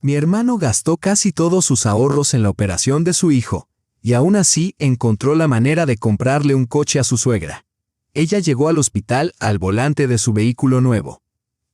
Mi hermano gastó casi todos sus ahorros en la operación de su hijo, y aún así encontró la manera de comprarle un coche a su suegra. Ella llegó al hospital al volante de su vehículo nuevo.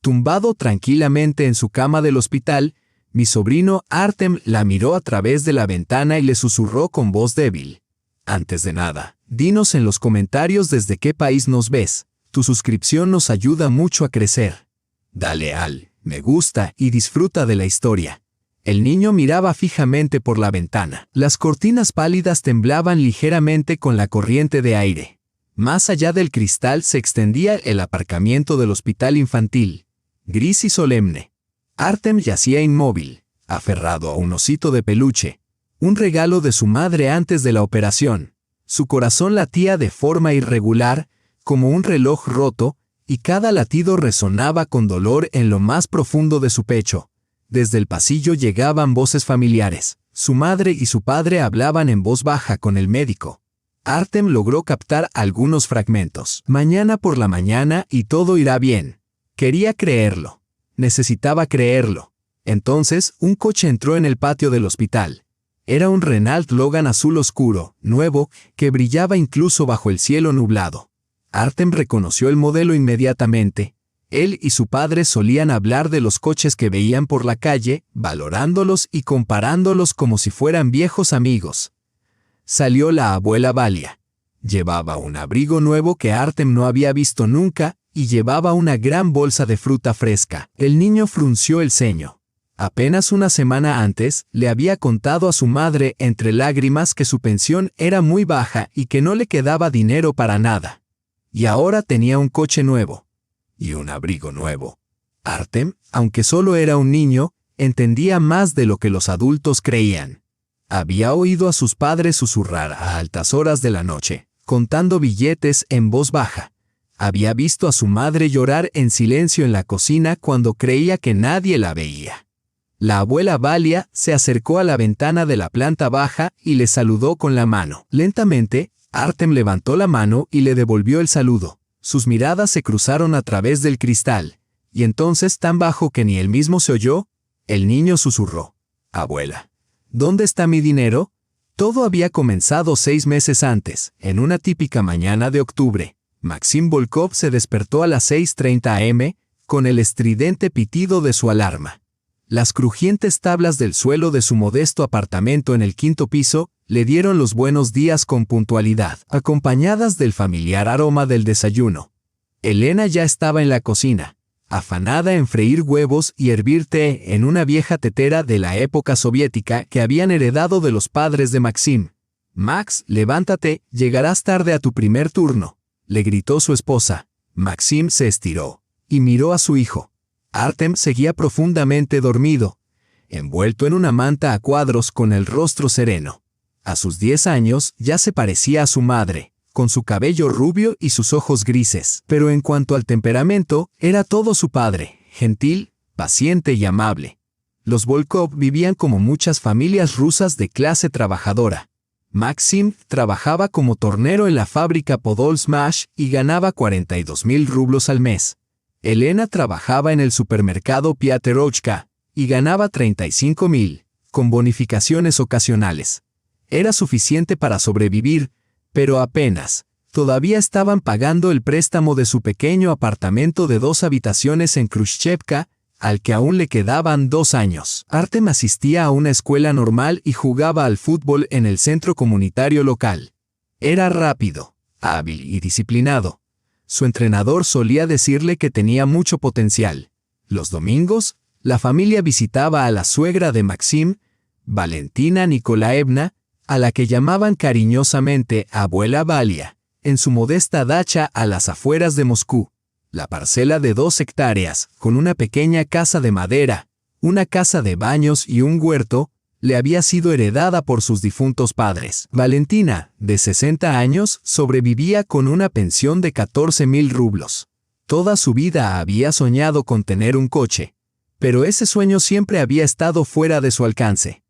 Tumbado tranquilamente en su cama del hospital, mi sobrino Artem la miró a través de la ventana y le susurró con voz débil. Antes de nada, dinos en los comentarios desde qué país nos ves. Tu suscripción nos ayuda mucho a crecer. Dale al me gusta y disfruta de la historia. El niño miraba fijamente por la ventana. Las cortinas pálidas temblaban ligeramente con la corriente de aire. Más allá del cristal se extendía el aparcamiento del hospital infantil, gris y solemne. Artem yacía inmóvil, aferrado a un osito de peluche, un regalo de su madre antes de la operación. Su corazón latía de forma irregular, como un reloj roto, y cada latido resonaba con dolor en lo más profundo de su pecho. Desde el pasillo llegaban voces familiares. Su madre y su padre hablaban en voz baja con el médico. Artem logró captar algunos fragmentos. Mañana por la mañana y todo irá bien. Quería creerlo. Necesitaba creerlo. Entonces, un coche entró en el patio del hospital. Era un Renault Logan azul oscuro, nuevo, que brillaba incluso bajo el cielo nublado. Artem reconoció el modelo inmediatamente. Él y su padre solían hablar de los coches que veían por la calle, valorándolos y comparándolos como si fueran viejos amigos. Salió la abuela Valia. Llevaba un abrigo nuevo que Artem no había visto nunca y llevaba una gran bolsa de fruta fresca. El niño frunció el ceño. Apenas una semana antes, le había contado a su madre entre lágrimas que su pensión era muy baja y que no le quedaba dinero para nada. Y ahora tenía un coche nuevo. Y un abrigo nuevo. Artem, aunque solo era un niño, entendía más de lo que los adultos creían. Había oído a sus padres susurrar a altas horas de la noche, contando billetes en voz baja. Había visto a su madre llorar en silencio en la cocina cuando creía que nadie la veía. La abuela Valia se acercó a la ventana de la planta baja y le saludó con la mano. Lentamente, Artem levantó la mano y le devolvió el saludo. Sus miradas se cruzaron a través del cristal, y entonces, tan bajo que ni él mismo se oyó, el niño susurró. «Abuela, ¿dónde está mi dinero?» Todo había comenzado 6 meses antes, en una típica mañana de octubre. Maxim Volkov se despertó a las 6:30 am, con el estridente pitido de su alarma. Las crujientes tablas del suelo de su modesto apartamento en el 5º piso le dieron los buenos días con puntualidad, acompañadas del familiar aroma del desayuno. Elena ya estaba en la cocina, afanada en freír huevos y hervir té en una vieja tetera de la época soviética que habían heredado de los padres de Maxim. «Max, levántate, llegarás tarde a tu primer turno», le gritó su esposa. Maxim se estiró y miró a su hijo. Artem seguía profundamente dormido, envuelto en una manta a cuadros con el rostro sereno. A sus 10 años ya se parecía a su madre, con su cabello rubio y sus ojos grises. Pero en cuanto al temperamento, era todo su padre, gentil, paciente y amable. Los Volkov vivían como muchas familias rusas de clase trabajadora. Maxim trabajaba como tornero en la fábrica Podol Smash y ganaba 42,000 rublos al mes. Elena trabajaba en el supermercado Piaterochka y ganaba 35,000, con bonificaciones ocasionales. Era suficiente para sobrevivir, pero apenas. Todavía estaban pagando el préstamo de su pequeño apartamento de 2 habitaciones en Khrushchevka, al que aún le quedaban 2 años. Artem asistía a una escuela normal y jugaba al fútbol en el centro comunitario local. Era rápido, hábil y disciplinado. Su entrenador solía decirle que tenía mucho potencial. Los domingos, la familia visitaba a la suegra de Maxim, Valentina Nikolaevna, a la que llamaban cariñosamente abuela Valia, en su modesta dacha a las afueras de Moscú. La parcela de 2 hectáreas, con una pequeña casa de madera, una casa de baños y un huerto, le había sido heredada por sus difuntos padres. Valentina, de 60 años, sobrevivía con una pensión de 14,000 rublos. Toda su vida había soñado con tener un coche, pero ese sueño siempre había estado fuera de su alcance.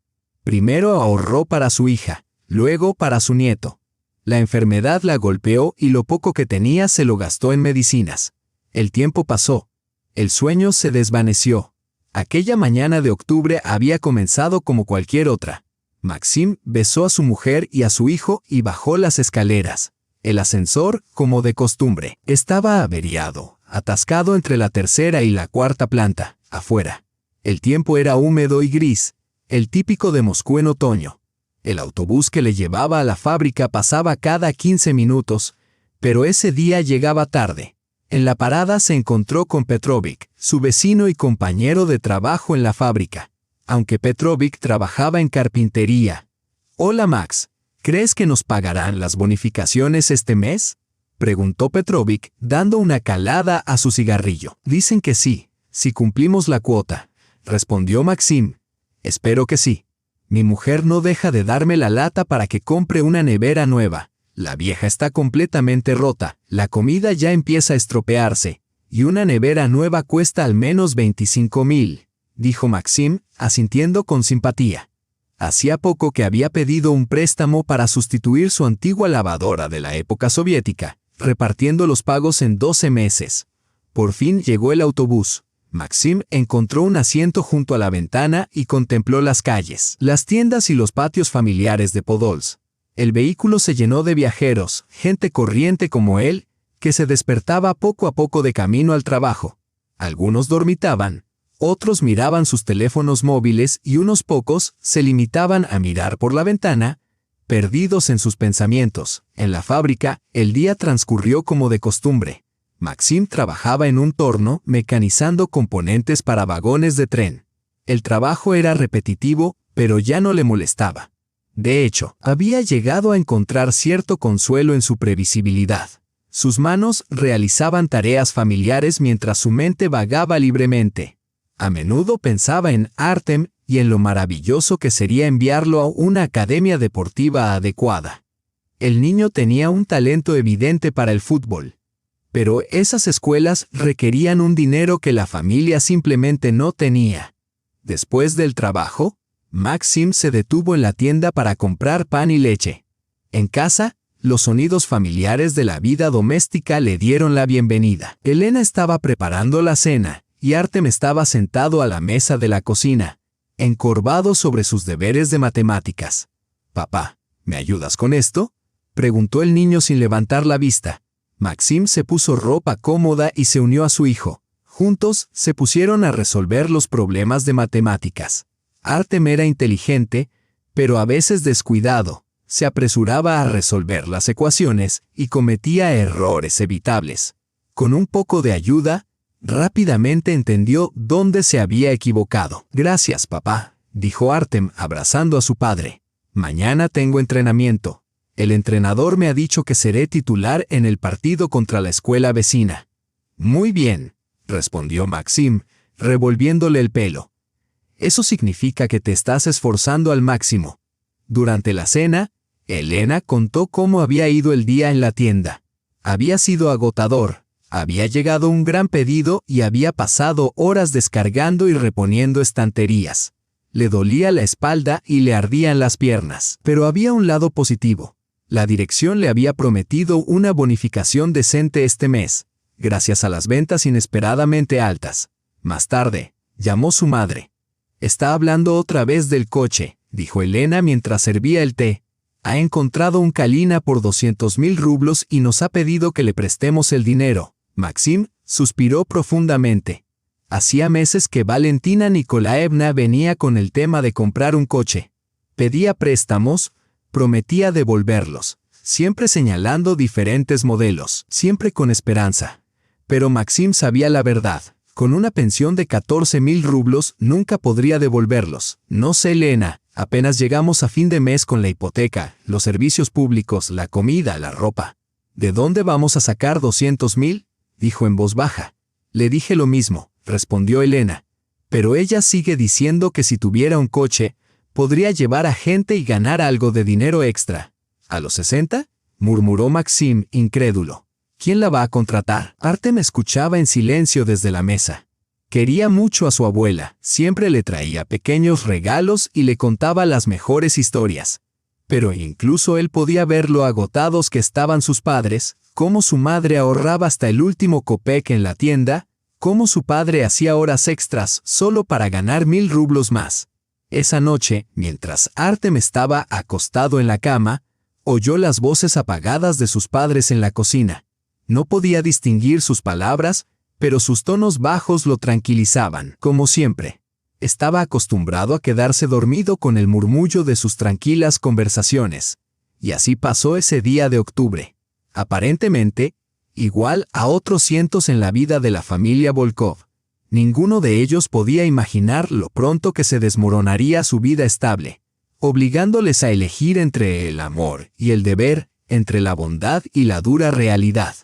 Primero ahorró para su hija, luego para su nieto. La enfermedad la golpeó y lo poco que tenía se lo gastó en medicinas. El tiempo pasó. El sueño se desvaneció. Aquella mañana de octubre había comenzado como cualquier otra. Maxim besó a su mujer y a su hijo y bajó las escaleras. El ascensor, como de costumbre, estaba averiado, atascado entre la tercera y la cuarta planta, afuera. El tiempo era húmedo y gris, el típico de Moscú en otoño. El autobús que le llevaba a la fábrica pasaba cada 15 minutos, pero ese día llegaba tarde. En la parada se encontró con Petrovic, su vecino y compañero de trabajo en la fábrica, aunque Petrovic trabajaba en carpintería. «Hola Max, ¿crees que nos pagarán las bonificaciones este mes?», preguntó Petrovic, dando una calada a su cigarrillo. «Dicen que sí, si cumplimos la cuota», respondió Maxim. «Espero que sí. Mi mujer no deja de darme la lata para que compre una nevera nueva. La vieja está completamente rota, la comida ya empieza a estropearse, y una nevera nueva cuesta al menos 25,000, dijo Maxim, asintiendo con simpatía. Hacía poco que había pedido un préstamo para sustituir su antigua lavadora de la época soviética, repartiendo los pagos en 12 meses. Por fin llegó el autobús. Maxim encontró un asiento junto a la ventana y contempló las calles, las tiendas y los patios familiares de Podolsk. El vehículo se llenó de viajeros, gente corriente como él, que se despertaba poco a poco de camino al trabajo. Algunos dormitaban, otros miraban sus teléfonos móviles y unos pocos se limitaban a mirar por la ventana, perdidos en sus pensamientos. En la fábrica, el día transcurrió como de costumbre. Maxim trabajaba en un torno mecanizando componentes para vagones de tren. El trabajo era repetitivo, pero ya no le molestaba. De hecho, había llegado a encontrar cierto consuelo en su previsibilidad. Sus manos realizaban tareas familiares mientras su mente vagaba libremente. A menudo pensaba en Artem y en lo maravilloso que sería enviarlo a una academia deportiva adecuada. El niño tenía un talento evidente para el fútbol. Pero esas escuelas requerían un dinero que la familia simplemente no tenía. Después del trabajo, Maxim se detuvo en la tienda para comprar pan y leche. En casa, los sonidos familiares de la vida doméstica le dieron la bienvenida. Elena estaba preparando la cena, y Artem estaba sentado a la mesa de la cocina, encorvado sobre sus deberes de matemáticas. «Papá, ¿me ayudas con esto?», preguntó el niño sin levantar la vista. Maxim se puso ropa cómoda y se unió a su hijo. Juntos se pusieron a resolver los problemas de matemáticas. Artem era inteligente, pero a veces descuidado. Se apresuraba a resolver las ecuaciones y cometía errores evitables. Con un poco de ayuda, rápidamente entendió dónde se había equivocado. «Gracias, papá», dijo Artem abrazando a su padre. «Mañana tengo entrenamiento. El entrenador me ha dicho que seré titular en el partido contra la escuela vecina». «Muy bien», respondió Maxim, revolviéndole el pelo. «Eso significa que te estás esforzando al máximo». Durante la cena, Elena contó cómo había ido el día en la tienda. Había sido agotador, había llegado un gran pedido y había pasado horas descargando y reponiendo estanterías. Le dolía la espalda y le ardían las piernas. Pero había un lado positivo. La dirección le había prometido una bonificación decente este mes, gracias a las ventas inesperadamente altas. Más tarde, llamó su madre. «Está hablando otra vez del coche», dijo Elena mientras servía el té. «Ha encontrado un Kalina por 200,000 rublos y nos ha pedido que le prestemos el dinero». Maxim suspiró profundamente. Hacía meses que Valentina Nikolaevna venía con el tema de comprar un coche. Pedía préstamos, prometía devolverlos, siempre señalando diferentes modelos, siempre con esperanza. Pero Maxim sabía la verdad. Con una pensión de 14,000 rublos nunca podría devolverlos. «No sé, Elena, apenas llegamos a fin de mes con la hipoteca, los servicios públicos, la comida, la ropa. ¿De dónde vamos a sacar 200,000? Dijo en voz baja. «Le dije lo mismo», respondió Elena. «Pero ella sigue diciendo que si tuviera un coche, podría llevar a gente y ganar algo de dinero extra». «¿A los 60? murmuró Maxim, incrédulo. «¿Quién la va a contratar?». Artem escuchaba en silencio desde la mesa. Quería mucho a su abuela, siempre le traía pequeños regalos y le contaba las mejores historias. Pero incluso él podía ver lo agotados que estaban sus padres, cómo su madre ahorraba hasta el último kopek en la tienda, cómo su padre hacía horas extras solo para ganar 1000 rublos más. Esa noche, mientras Artem estaba acostado en la cama, oyó las voces apagadas de sus padres en la cocina. No podía distinguir sus palabras, pero sus tonos bajos lo tranquilizaban, como siempre. Estaba acostumbrado a quedarse dormido con el murmullo de sus tranquilas conversaciones. Y así pasó ese día de octubre. Aparentemente, igual a otros cientos en la vida de la familia Volkov. Ninguno de ellos podía imaginar lo pronto que se desmoronaría su vida estable, obligándoles a elegir entre el amor y el deber, entre la bondad y la dura realidad.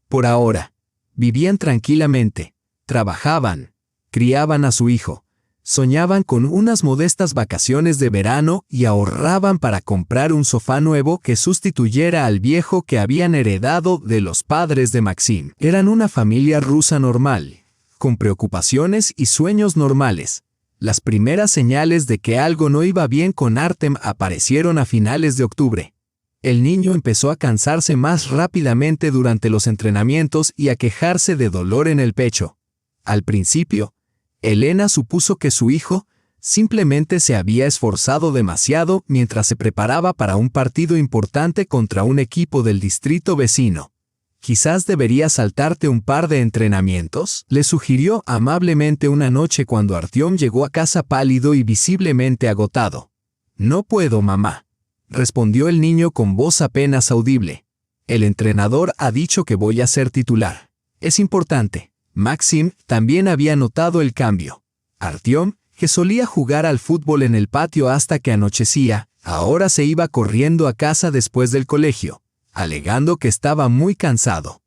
Por ahora, vivían tranquilamente, trabajaban, criaban a su hijo, soñaban con unas modestas vacaciones de verano y ahorraban para comprar un sofá nuevo que sustituyera al viejo que habían heredado de los padres de Maxim. Eran una familia rusa normal, con preocupaciones y sueños normales. Las primeras señales de que algo no iba bien con Artem aparecieron a finales de octubre. El niño empezó a cansarse más rápidamente durante los entrenamientos y a quejarse de dolor en el pecho. Al principio, Elena supuso que su hijo simplemente se había esforzado demasiado mientras se preparaba para un partido importante contra un equipo del distrito vecino. «Quizás deberías saltarte un par de entrenamientos», le sugirió amablemente una noche cuando Artyom llegó a casa pálido y visiblemente agotado. «No puedo, mamá», respondió el niño con voz apenas audible. «El entrenador ha dicho que voy a ser titular. Es importante». Maxim también había notado el cambio. Artyom, que solía jugar al fútbol en el patio hasta que anochecía, ahora se iba corriendo a casa después del colegio, alegando que estaba muy cansado.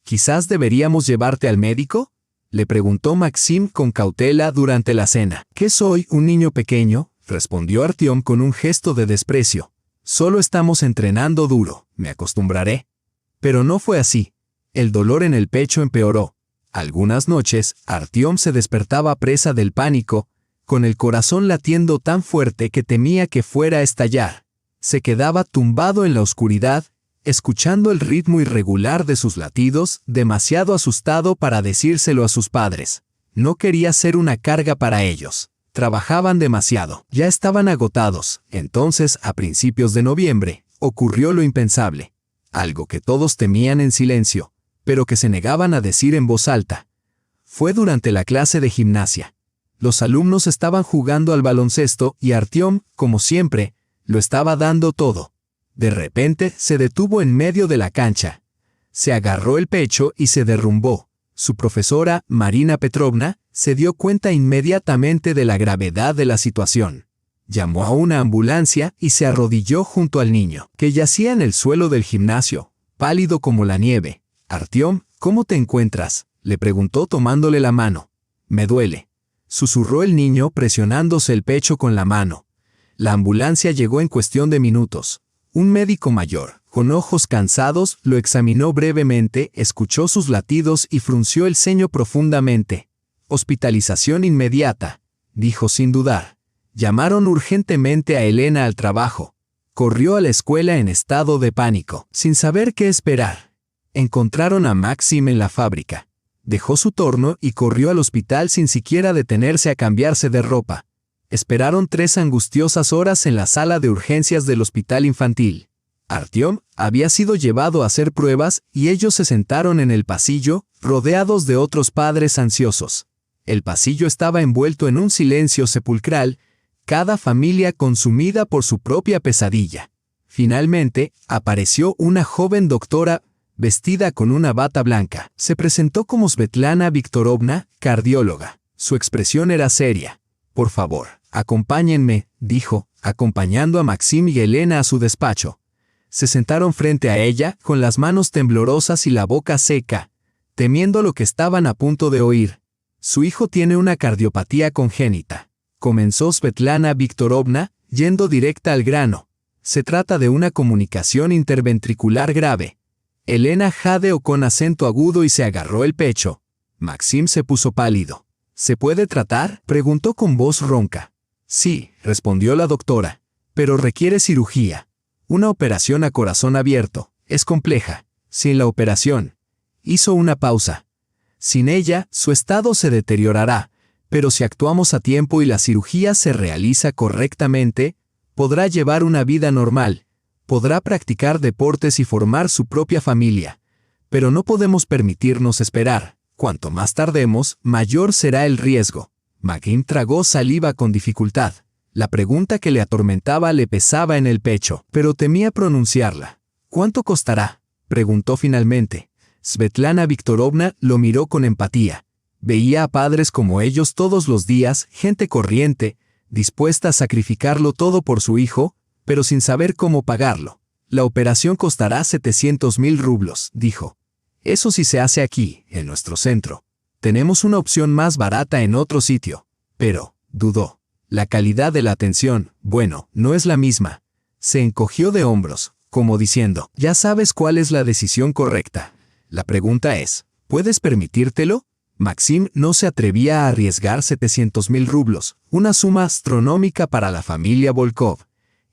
«¿Quizás deberíamos llevarte al médico?», le preguntó Maxim con cautela durante la cena. «¿Qué soy, un niño pequeño?», respondió Artyom con un gesto de desprecio. «Solo estamos entrenando duro, me acostumbraré». Pero no fue así. El dolor en el pecho empeoró. Algunas noches, Artyom se despertaba presa del pánico, con el corazón latiendo tan fuerte que temía que fuera a estallar. Se quedaba tumbado en la oscuridad, escuchando el ritmo irregular de sus latidos, demasiado asustado para decírselo a sus padres. No quería ser una carga para ellos. Trabajaban demasiado. Ya estaban agotados. Entonces, a principios de noviembre, ocurrió lo impensable. Algo que todos temían en silencio, pero que se negaban a decir en voz alta. Fue durante la clase de gimnasia. Los alumnos estaban jugando al baloncesto y Artyom, como siempre, lo estaba dando todo. De repente se detuvo en medio de la cancha. Se agarró el pecho y se derrumbó. Su profesora, Marina Petrovna, se dio cuenta inmediatamente de la gravedad de la situación. Llamó a una ambulancia y se arrodilló junto al niño, que yacía en el suelo del gimnasio, pálido como la nieve. «Artyom, ¿cómo te encuentras?», le preguntó tomándole la mano. «Me duele», susurró el niño presionándose el pecho con la mano. La ambulancia llegó en cuestión de minutos. Un médico mayor, con ojos cansados, lo examinó brevemente, escuchó sus latidos y frunció el ceño profundamente. «Hospitalización inmediata», dijo sin dudar. Llamaron urgentemente a Elena al trabajo. Corrió a la escuela en estado de pánico, sin saber qué esperar. Encontraron a Maxim en la fábrica. Dejó su torno y corrió al hospital sin siquiera detenerse a cambiarse de ropa. Esperaron 3 angustiosas horas en la sala de urgencias del hospital infantil. Artyom había sido llevado a hacer pruebas y ellos se sentaron en el pasillo, rodeados de otros padres ansiosos. El pasillo estaba envuelto en un silencio sepulcral, cada familia consumida por su propia pesadilla. Finalmente, apareció una joven doctora, vestida con una bata blanca. Se presentó como Svetlana Viktorovna, cardióloga. Su expresión era seria. «Por favor, acompáñenme», dijo, acompañando a Maxim y Elena a su despacho. Se sentaron frente a ella, con las manos temblorosas y la boca seca, temiendo lo que estaban a punto de oír. «Su hijo tiene una cardiopatía congénita», comenzó Svetlana Viktorovna, yendo directa al grano. «Se trata de una comunicación interventricular grave». Elena jadeó con acento agudo y se agarró el pecho. Maxim se puso pálido. «¿Se puede tratar?», preguntó con voz ronca. «Sí», respondió la doctora, «pero requiere cirugía. Una operación a corazón abierto. Es compleja. Sin la operación». Hizo una pausa. Sin ella, su estado se deteriorará, pero si actuamos a tiempo y la cirugía se realiza correctamente, podrá llevar una vida normal, podrá practicar deportes y formar su propia familia. Pero no podemos permitirnos esperar. Cuanto más tardemos, mayor será el riesgo. McKim tragó saliva con dificultad. La pregunta que le atormentaba le pesaba en el pecho, pero temía pronunciarla. ¿Cuánto costará?, preguntó finalmente. Svetlana Viktorovna lo miró con empatía. Veía a padres como ellos todos los días, gente corriente, dispuesta a sacrificarlo todo por su hijo, pero sin saber cómo pagarlo. La operación costará 700.000 rublos, dijo. Eso sí se hace aquí, en nuestro centro. Tenemos una opción más barata en otro sitio. Pero, dudó. La calidad de la atención, bueno, no es la misma. Se encogió de hombros, como diciendo, ya sabes cuál es la decisión correcta. La pregunta es, ¿puedes permitírtelo? Maxim no se atrevía a arriesgar 700.000 rublos, una suma astronómica para la familia Volkov.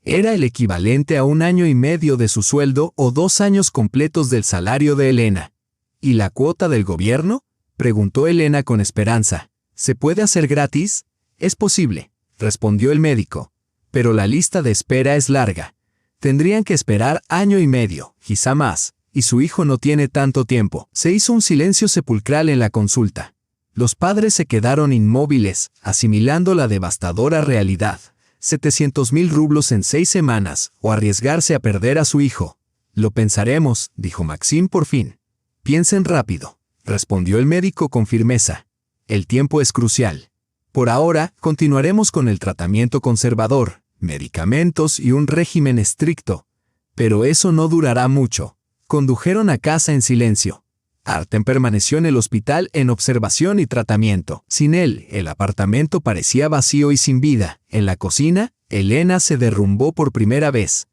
Era el equivalente a 1 año y medio de su sueldo o 2 años completos del salario de Elena. ¿Y la cuota del gobierno?, preguntó Elena con esperanza. ¿Se puede hacer gratis? Es posible, respondió el médico. Pero la lista de espera es larga. Tendrían que esperar 1 año y medio, quizá más, y su hijo no tiene tanto tiempo. Se hizo un silencio sepulcral en la consulta. Los padres se quedaron inmóviles, asimilando la devastadora realidad. 700.000 rublos en 6 semanas, o arriesgarse a perder a su hijo. Lo pensaremos, dijo Maxim por fin. Piensen rápido, respondió el médico con firmeza. El tiempo es crucial. Por ahora, continuaremos con el tratamiento conservador, medicamentos y un régimen estricto. Pero eso no durará mucho. Condujeron a casa en silencio. Artem permaneció en el hospital en observación y tratamiento. Sin él, el apartamento parecía vacío y sin vida. En la cocina, Elena se derrumbó por primera vez.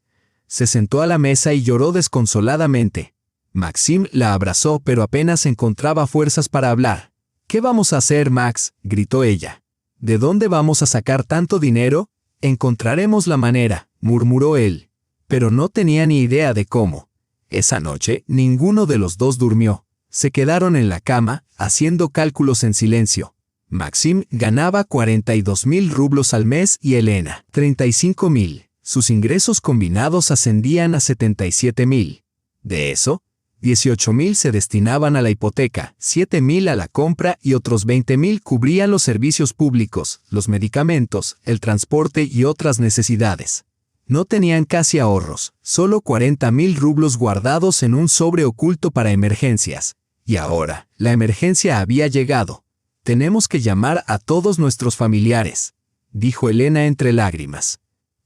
Se sentó a la mesa y lloró desconsoladamente. Maxim la abrazó, pero apenas encontraba fuerzas para hablar. ¿Qué vamos a hacer, Max?, gritó ella. ¿De dónde vamos a sacar tanto dinero? Encontraremos la manera, murmuró él. Pero no tenía ni idea de cómo. Esa noche, ninguno de los dos durmió. Se quedaron en la cama, haciendo cálculos en silencio. Maxim ganaba 42.000 rublos al mes y Elena, 35.000. Sus ingresos combinados ascendían a 77.000. De eso, 18.000 se destinaban a la hipoteca, 7.000 a la compra y otros 20.000 cubrían los servicios públicos, los medicamentos, el transporte y otras necesidades. No tenían casi ahorros, solo 40.000 rublos guardados en un sobre oculto para emergencias. Y ahora, la emergencia había llegado. Tenemos que llamar a todos nuestros familiares, dijo Elena entre lágrimas.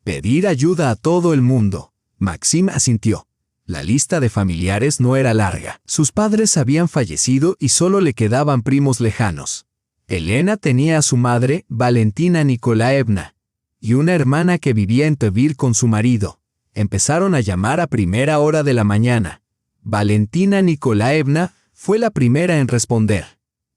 Pedir ayuda a todo el mundo. Maxim asintió. La lista de familiares no era larga. Sus padres habían fallecido y solo le quedaban primos lejanos. Elena tenía a su madre, Valentina Nikolaevna, y una hermana que vivía en Tver con su marido. Empezaron a llamar a primera hora de la mañana. Valentina Nikolaevna fue la primera en responder.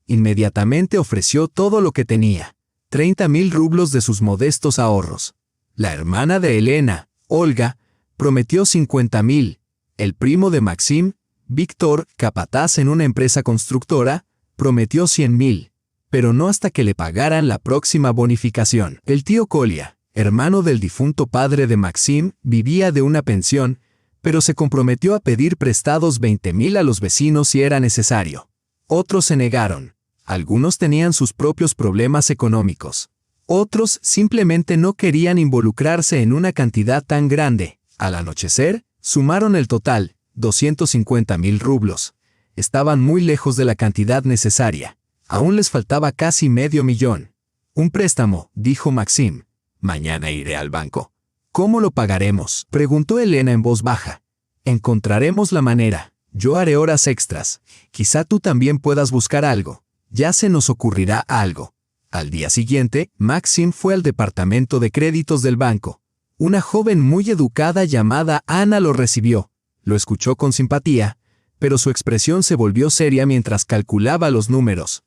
Inmediatamente ofreció todo lo que tenía, 30.000 rublos de sus modestos ahorros. La hermana de Elena, Olga, prometió 50.000. El primo de Maxim, Víctor, capataz en una empresa constructora, prometió 100.000, pero no hasta que le pagaran la próxima bonificación. El tío Kolya, hermano del difunto padre de Maxim, vivía de una pensión, pero se comprometió a pedir prestados 20.000 a los vecinos si era necesario. Otros se negaron. Algunos tenían sus propios problemas económicos. Otros simplemente no querían involucrarse en una cantidad tan grande. Al anochecer, sumaron el total, 250.000 rublos. Estaban muy lejos de la cantidad necesaria. Aún les faltaba casi $500.000. Un préstamo, dijo Maxim. Mañana iré al banco. ¿Cómo lo pagaremos?, preguntó Elena en voz baja. Encontraremos la manera. Yo haré horas extras. Quizá tú también puedas buscar algo. Ya se nos ocurrirá algo. Al día siguiente, Maxim fue al departamento de créditos del banco. Una joven muy educada llamada Ana lo recibió. Lo escuchó con simpatía, pero su expresión se volvió seria mientras calculaba los números.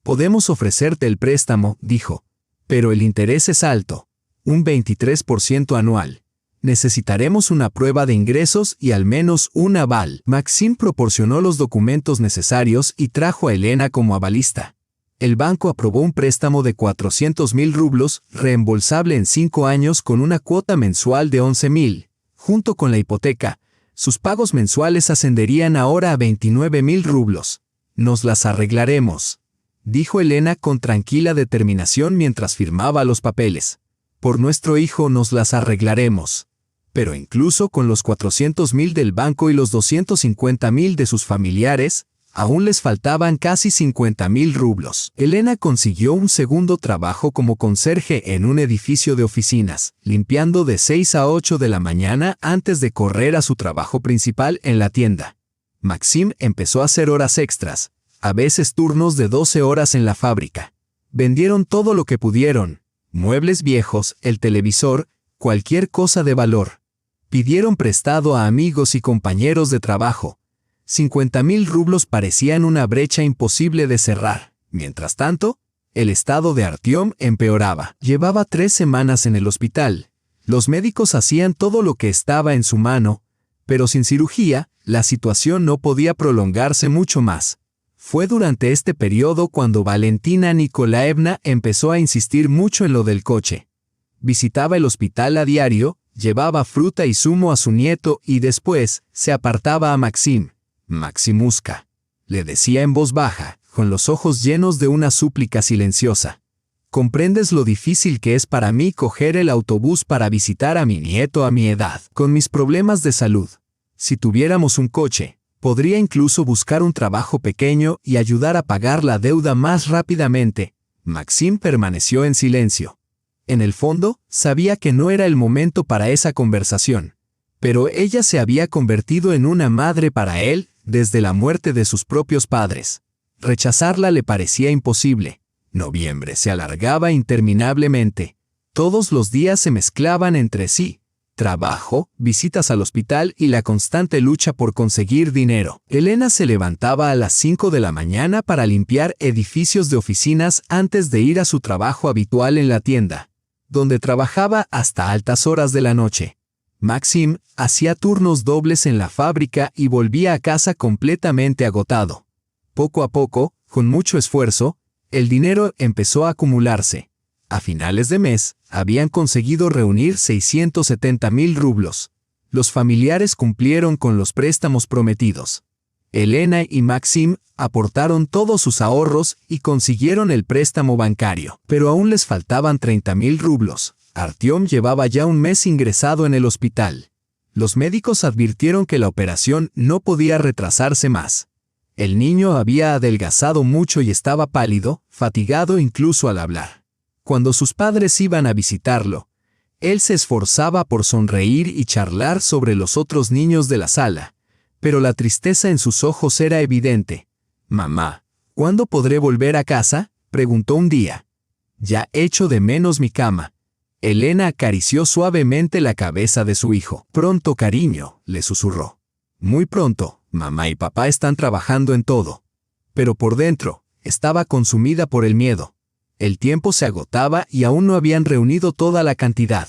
Podemos ofrecerte el préstamo, dijo, pero el interés es alto, un 23% anual. Necesitaremos una prueba de ingresos y al menos un aval. Maxim proporcionó los documentos necesarios y trajo a Elena como avalista. El banco aprobó un préstamo de 400.000 rublos, reembolsable en 5 años con una cuota mensual de 11.000. Junto con la hipoteca, sus pagos mensuales ascenderían ahora a 29.000 rublos. Nos las arreglaremos, dijo Elena con tranquila determinación mientras firmaba los papeles. Por nuestro hijo nos las arreglaremos. Pero incluso con los 400.000 del banco y los 250.000 de sus familiares, aún les faltaban casi 50.000 rublos. Elena consiguió un segundo trabajo como conserje en un edificio de oficinas, limpiando de 6 a 8 de la mañana antes de correr a su trabajo principal en la tienda. Maxim empezó a hacer horas extras, a veces turnos de 12 horas en la fábrica. Vendieron todo lo que pudieron, muebles viejos, el televisor, cualquier cosa de valor. Pidieron prestado a amigos y compañeros de trabajo. 50.000 rublos parecían una brecha imposible de cerrar. Mientras tanto, el estado de Artyom empeoraba. Llevaba 3 semanas en el hospital. Los médicos hacían todo lo que estaba en su mano, pero sin cirugía, la situación no podía prolongarse mucho más. Fue durante este periodo cuando Valentina Nikolaevna empezó a insistir mucho en lo del coche. Visitaba el hospital a diario, llevaba fruta y zumo a su nieto y después se apartaba a Maxim. Maximuska, le decía en voz baja, con los ojos llenos de una súplica silenciosa. ¿Comprendes lo difícil que es para mí coger el autobús para visitar a mi nieto a mi edad, con mis problemas de salud? Si tuviéramos un coche, podría incluso buscar un trabajo pequeño y ayudar a pagar la deuda más rápidamente. Maxim permaneció en silencio. En el fondo, sabía que no era el momento para esa conversación. Pero ella se había convertido en una madre para él desde la muerte de sus propios padres. Rechazarla le parecía imposible. Noviembre se alargaba interminablemente. Todos los días se mezclaban entre sí. Trabajo, visitas al hospital y la constante lucha por conseguir dinero. Elena se levantaba a las 5 de la mañana para limpiar edificios de oficinas antes de ir a su trabajo habitual en la tienda, donde trabajaba hasta altas horas de la noche. Maxim hacía turnos dobles en la fábrica y volvía a casa completamente agotado. Poco a poco, con mucho esfuerzo, el dinero empezó a acumularse. A finales de mes, habían conseguido reunir 670.000 rublos. Los familiares cumplieron con los préstamos prometidos. Elena y Maxim aportaron todos sus ahorros y consiguieron el préstamo bancario. Pero aún les faltaban 30.000 rublos. Artyom llevaba ya un mes ingresado en el hospital. Los médicos advirtieron que la operación no podía retrasarse más. El niño había adelgazado mucho y estaba pálido, fatigado incluso al hablar. Cuando sus padres iban a visitarlo, él se esforzaba por sonreír y charlar sobre los otros niños de la sala, pero la tristeza en sus ojos era evidente. «Mamá, ¿cuándo podré volver a casa?», preguntó un día. «Ya echo de menos mi cama». Elena acarició suavemente la cabeza de su hijo. «Pronto, cariño», le susurró. «Muy pronto, mamá y papá están trabajando en todo». Pero por dentro, estaba consumida por el miedo. El tiempo se agotaba y aún no habían reunido toda la cantidad.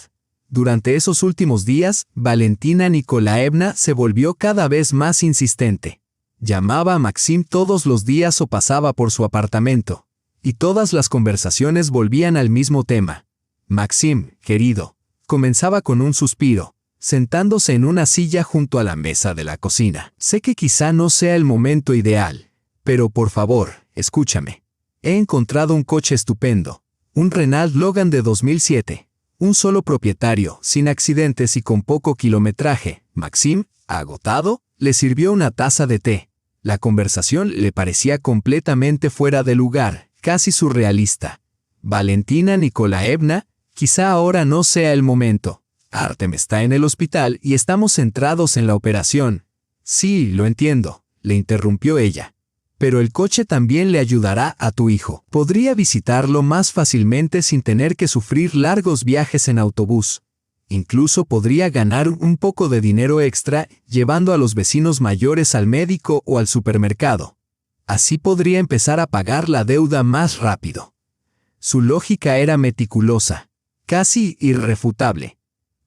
Durante esos últimos días, Valentina Nikolaevna se volvió cada vez más insistente. Llamaba a Maxim todos los días o pasaba por su apartamento. Y todas las conversaciones volvían al mismo tema. «Maxim, querido», comenzaba con un suspiro, sentándose en una silla junto a la mesa de la cocina. «Sé que quizá no sea el momento ideal, pero por favor, escúchame. He encontrado un coche estupendo, un Renault Logan de 2007, un solo propietario, sin accidentes y con poco kilometraje». Maxim, agotado, le sirvió una taza de té. La conversación le parecía completamente fuera de lugar, casi surrealista. «Valentina Nikolaevna, quizá ahora no sea el momento. Artem está en el hospital y estamos centrados en la operación». «Sí, lo entiendo», le interrumpió ella. «Pero el coche también le ayudará a tu hijo. Podría visitarlo más fácilmente sin tener que sufrir largos viajes en autobús. Incluso podría ganar un poco de dinero extra llevando a los vecinos mayores al médico o al supermercado. Así podría empezar a pagar la deuda más rápido». Su lógica era meticulosa, casi irrefutable.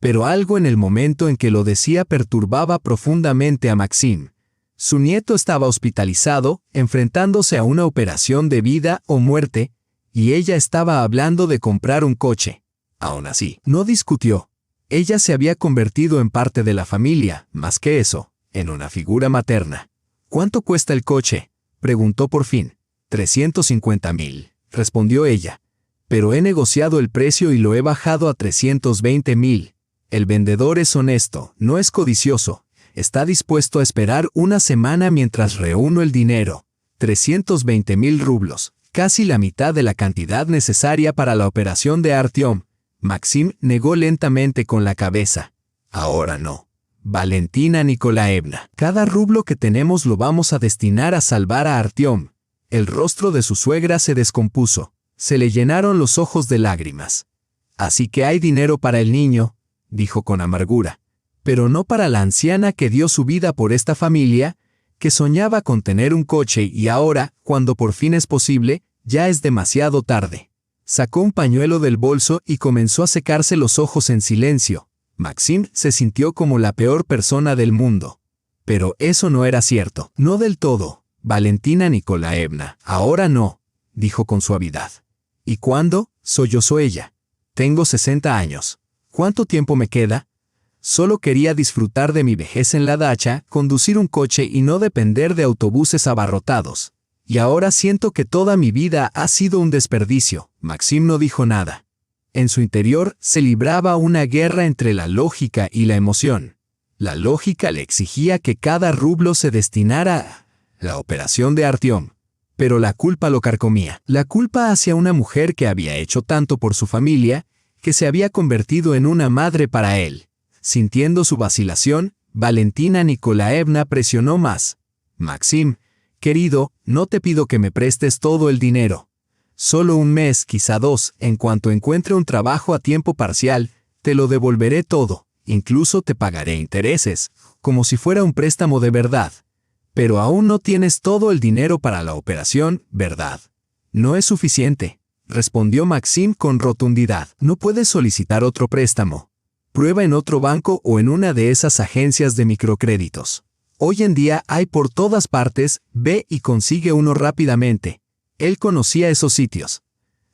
Pero algo en el momento en que lo decía perturbaba profundamente a Maxim. Su nieto estaba hospitalizado, enfrentándose a una operación de vida o muerte, y ella estaba hablando de comprar un coche. Aún así, no discutió. Ella se había convertido en parte de la familia, más que eso, en una figura materna. ¿Cuánto cuesta el coche?, preguntó por fin. 350,000, respondió ella. Pero he negociado el precio y lo he bajado a 320,000. El vendedor es honesto, no es codicioso. Está dispuesto a esperar una semana mientras reúno el dinero. 320,000 rublos, casi la mitad de la cantidad necesaria para la operación de Artyom. Maxim negó lentamente con la cabeza. Ahora no. Valentina Nikolaevna, cada rublo que tenemos lo vamos a destinar a salvar a Artyom. El rostro de su suegra se descompuso. Se le llenaron los ojos de lágrimas. Así que hay dinero para el niño, dijo con amargura. Pero no para la anciana que dio su vida por esta familia, que soñaba con tener un coche y ahora, cuando por fin es posible, ya es demasiado tarde. Sacó un pañuelo del bolso y comenzó a secarse los ojos en silencio. Maxim se sintió como la peor persona del mundo. Pero eso no era cierto. No del todo. Valentina Nikolaevna, ahora no, dijo con suavidad. ¿Y cuándo? Sollozó ella. Tengo 60 años. ¿Cuánto tiempo me queda? Solo quería disfrutar de mi vejez en la dacha, conducir un coche y no depender de autobuses abarrotados. Y ahora siento que toda mi vida ha sido un desperdicio. Maxim no dijo nada. En su interior se libraba una guerra entre la lógica y la emoción. La lógica le exigía que cada rublo se destinara a la operación de Artyom. Pero la culpa lo carcomía. La culpa hacia una mujer que había hecho tanto por su familia, que se había convertido en una madre para él. Sintiendo su vacilación, Valentina Nikolaevna presionó más. Maxim, querido, no te pido que me prestes todo el dinero. Solo un mes, quizá 2, en cuanto encuentre un trabajo a tiempo parcial, te lo devolveré todo, incluso te pagaré intereses, como si fuera un préstamo de verdad. Pero aún no tienes todo el dinero para la operación, ¿verdad? No es suficiente, respondió Maxim con rotundidad. No puedes solicitar otro préstamo. Prueba en otro banco o en una de esas agencias de microcréditos. Hoy en día hay por todas partes, ve y consigue uno rápidamente. Él conocía esos sitios.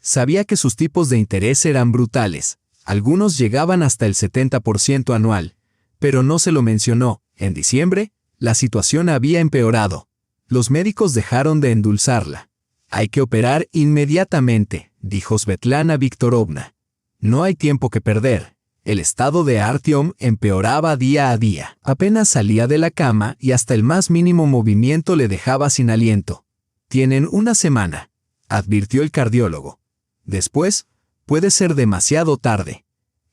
Sabía que sus tipos de interés eran brutales. Algunos llegaban hasta el 70% anual. Pero no se lo mencionó. En diciembre, la situación había empeorado. Los médicos dejaron de endulzarla. Hay que operar inmediatamente, dijo Svetlana Viktorovna. No hay tiempo que perder. El estado de Artyom empeoraba día a día. Apenas salía de la cama y hasta el más mínimo movimiento le dejaba sin aliento. Tienen una semana, advirtió el cardiólogo. Después, puede ser demasiado tarde.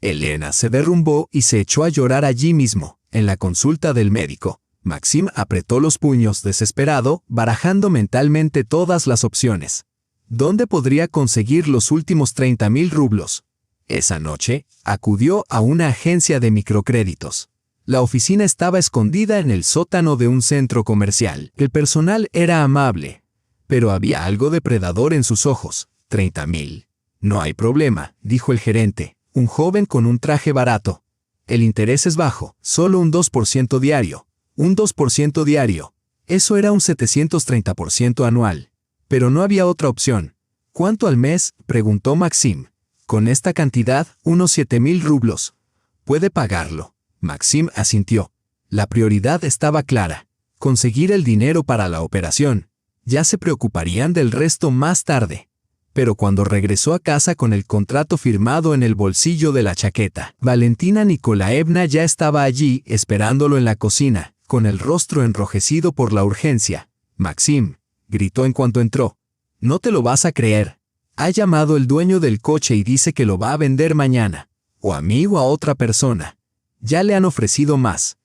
Elena se derrumbó y se echó a llorar allí mismo, en la consulta del médico. Maxim apretó los puños desesperado, barajando mentalmente todas las opciones. ¿Dónde podría conseguir los últimos 30,000 rublos? Esa noche, acudió a una agencia de microcréditos. La oficina estaba escondida en el sótano de un centro comercial. El personal era amable, pero había algo depredador en sus ojos. 30,000. No hay problema, dijo el gerente, un joven con un traje barato. El interés es bajo, solo un 2% diario. Un 2% diario. Eso era un 730% anual. Pero no había otra opción. ¿Cuánto al mes?, preguntó Maxim. Con esta cantidad, unos 7,000 rublos. ¿Puede pagarlo? Maxim asintió. La prioridad estaba clara. Conseguir el dinero para la operación. Ya se preocuparían del resto más tarde. Pero cuando regresó a casa con el contrato firmado en el bolsillo de la chaqueta, Valentina Nikolaevna ya estaba allí esperándolo en la cocina, con el rostro enrojecido por la urgencia. Maxim, gritó en cuanto entró. No te lo vas a creer. Ha llamado el dueño del coche y dice que lo va a vender mañana. O a mí o a otra persona. Ya le han ofrecido más.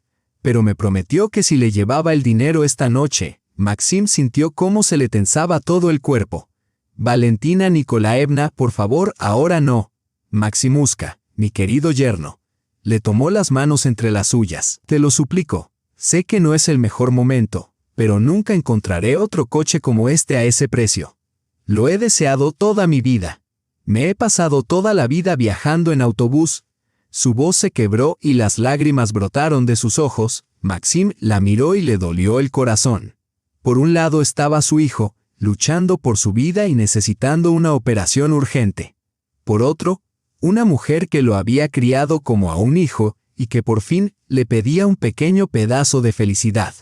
Pero me prometió que si le llevaba el dinero esta noche. Maxim sintió cómo se le tensaba todo el cuerpo. Valentina Nikolaevna, por favor, ahora no. Maximuska, mi querido yerno. Le tomó las manos entre las suyas. Te lo suplico. Sé que no es el mejor momento, pero nunca encontraré otro coche como este a ese precio. Lo he deseado toda mi vida. Me he pasado toda la vida viajando en autobús. Su voz se quebró y las lágrimas brotaron de sus ojos. Maxim la miró y le dolió el corazón. Por un lado estaba su hijo, luchando por su vida y necesitando una operación urgente. Por otro, una mujer que lo había criado como a un hijo y que por fin le pedía un pequeño pedazo de felicidad.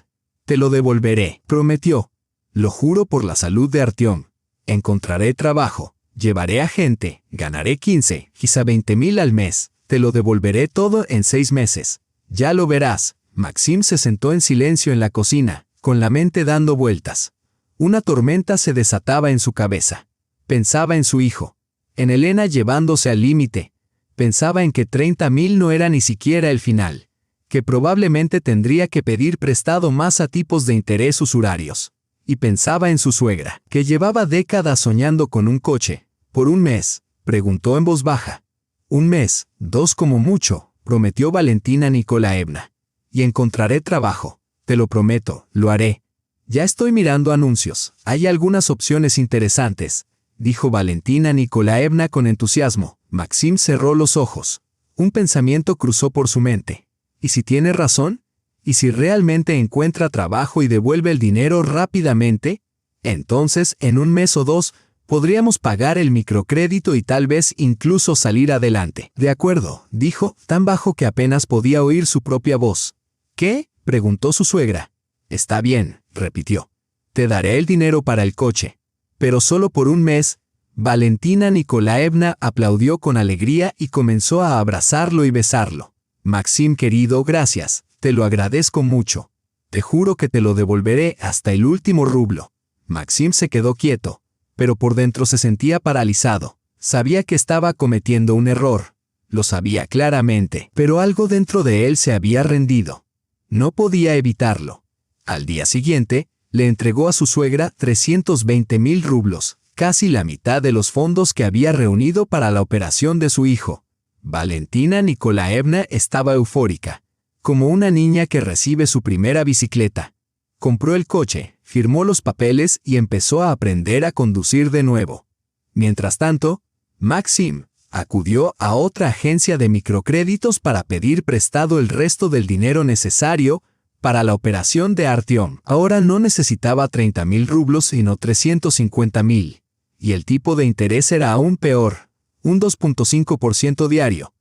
«Te lo devolveré», prometió. «Lo juro por la salud de Artyom. Encontraré trabajo, llevaré a gente, ganaré 15, quizá 20,000 al mes. Te lo devolveré todo en 6 meses. Ya lo verás». Maxim se sentó en silencio en la cocina, con la mente dando vueltas. Una tormenta se desataba en su cabeza. Pensaba en su hijo, en Elena llevándose al límite. Pensaba en que 30,000 no era ni siquiera el final, que probablemente tendría que pedir prestado más a tipos de interés usurarios. Y pensaba en su suegra, que llevaba décadas soñando con un coche. «¿Por un mes?», preguntó en voz baja. «1 mes, 2 como mucho», prometió Valentina Nikolaevna. «Y encontraré trabajo. Te lo prometo, lo haré. Ya estoy mirando anuncios. Hay algunas opciones interesantes», dijo Valentina Nikolaevna con entusiasmo. Maxim cerró los ojos. Un pensamiento cruzó por su mente. ¿Y si tiene razón? ¿Y si realmente encuentra trabajo y devuelve el dinero rápidamente? Entonces, en 1 mes o 2, podríamos pagar el microcrédito y tal vez incluso salir adelante. «De acuerdo», dijo, tan bajo que apenas podía oír su propia voz. «¿Qué?», preguntó su suegra. «Está bien», repitió. «Te daré el dinero para el coche. Pero solo por 1 mes». Valentina Nikolaevna aplaudió con alegría y comenzó a abrazarlo y besarlo. «Maxim querido, gracias, te lo agradezco mucho. Te juro que te lo devolveré hasta el último rublo». Maxim se quedó quieto, pero por dentro se sentía paralizado. Sabía que estaba cometiendo un error. Lo sabía claramente, pero algo dentro de él se había rendido. No podía evitarlo. Al día siguiente, le entregó a su suegra 320,000 rublos, casi la mitad de los fondos que había reunido para la operación de su hijo. Valentina Nikolaevna estaba eufórica, como una niña que recibe su primera bicicleta. Compró el coche, firmó los papeles y empezó a aprender a conducir de nuevo. Mientras tanto, Maxim acudió a otra agencia de microcréditos para pedir prestado el resto del dinero necesario para la operación de Artyom. Ahora no necesitaba 30,000 rublos sino 350,000. Y el tipo de interés era aún peor, un 2.5% diario.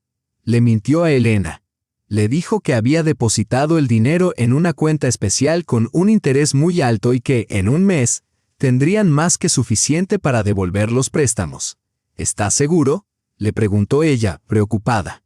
Le mintió a Elena. Le dijo que había depositado el dinero en una cuenta especial con un interés muy alto y que, en 1 mes, tendrían más que suficiente para devolver los préstamos. «¿Estás seguro?», le preguntó ella, preocupada.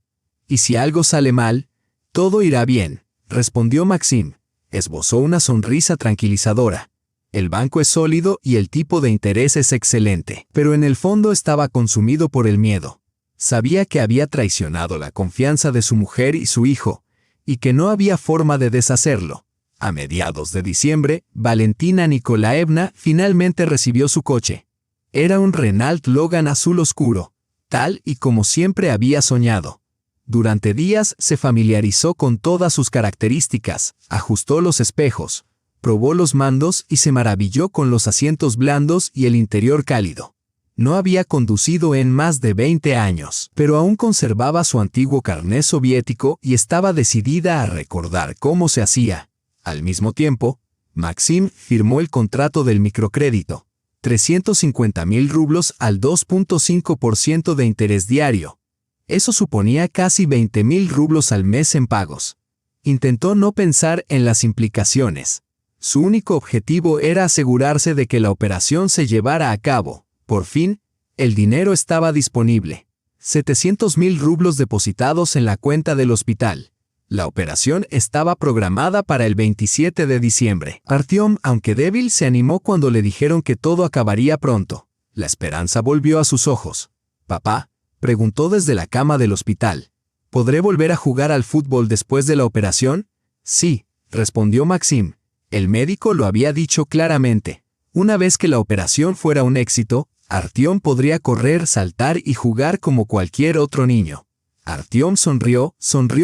«¿Y si algo sale mal? Todo irá bien», respondió Maxim. Esbozó una sonrisa tranquilizadora. «El banco es sólido y el tipo de interés es excelente». Pero en el fondo estaba consumido por el miedo. Sabía que había traicionado la confianza de su mujer y su hijo, y que no había forma de deshacerlo. A mediados de diciembre, Valentina Nikolaevna finalmente recibió su coche. Era un Renault Logan azul oscuro, tal y como siempre había soñado. Durante días se familiarizó con todas sus características, ajustó los espejos, probó los mandos y se maravilló con los asientos blandos y el interior cálido. No había conducido en más de 20 años, pero aún conservaba su antiguo carné soviético y estaba decidida a recordar cómo se hacía. Al mismo tiempo, Maxim firmó el contrato del microcrédito. 350,000 rublos al 2.5% de interés diario. Eso suponía casi 20,000 rublos al mes en pagos. Intentó no pensar en las implicaciones. Su único objetivo era asegurarse de que la operación se llevara a cabo. Por fin, el dinero estaba disponible. 700,000 rublos depositados en la cuenta del hospital. La operación estaba programada para el 27 de diciembre. Artyom, aunque débil, se animó cuando le dijeron que todo acabaría pronto. La esperanza volvió a sus ojos. «Papá», preguntó desde la cama del hospital, «¿podré volver a jugar al fútbol después de la operación?» «Sí», respondió Maxim. El médico lo había dicho claramente. Una vez que la operación fuera un éxito, Artyom podría correr, saltar y jugar como cualquier otro niño. Artyom sonrió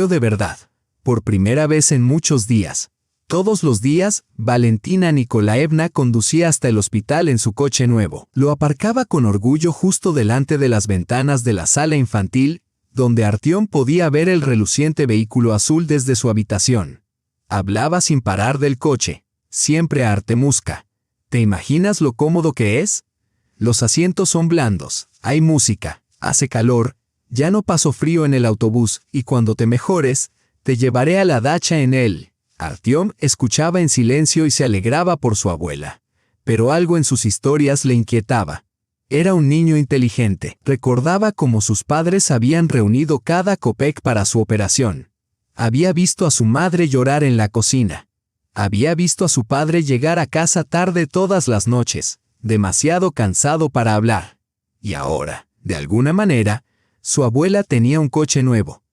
de verdad. Por primera vez en muchos días. Todos los días, Valentina Nikolaevna conducía hasta el hospital en su coche nuevo. Lo aparcaba con orgullo justo delante de las ventanas de la sala infantil, donde Artyom podía ver el reluciente vehículo azul desde su habitación. Hablaba sin parar del coche, siempre a Artemuska. ¿Te imaginas lo cómodo que es? Los asientos son blandos, hay música, hace calor, ya no paso frío en el autobús y cuando te mejores, te llevaré a la dacha en él. Artyom escuchaba en silencio y se alegraba por su abuela. Pero algo en sus historias le inquietaba. Era un niño inteligente. Recordaba cómo sus padres habían reunido cada kopek para su operación. Había visto a su madre llorar en la cocina. Había visto a su padre llegar a casa tarde todas las noches, demasiado cansado para hablar. Y ahora, de alguna manera, su abuela tenía un coche nuevo.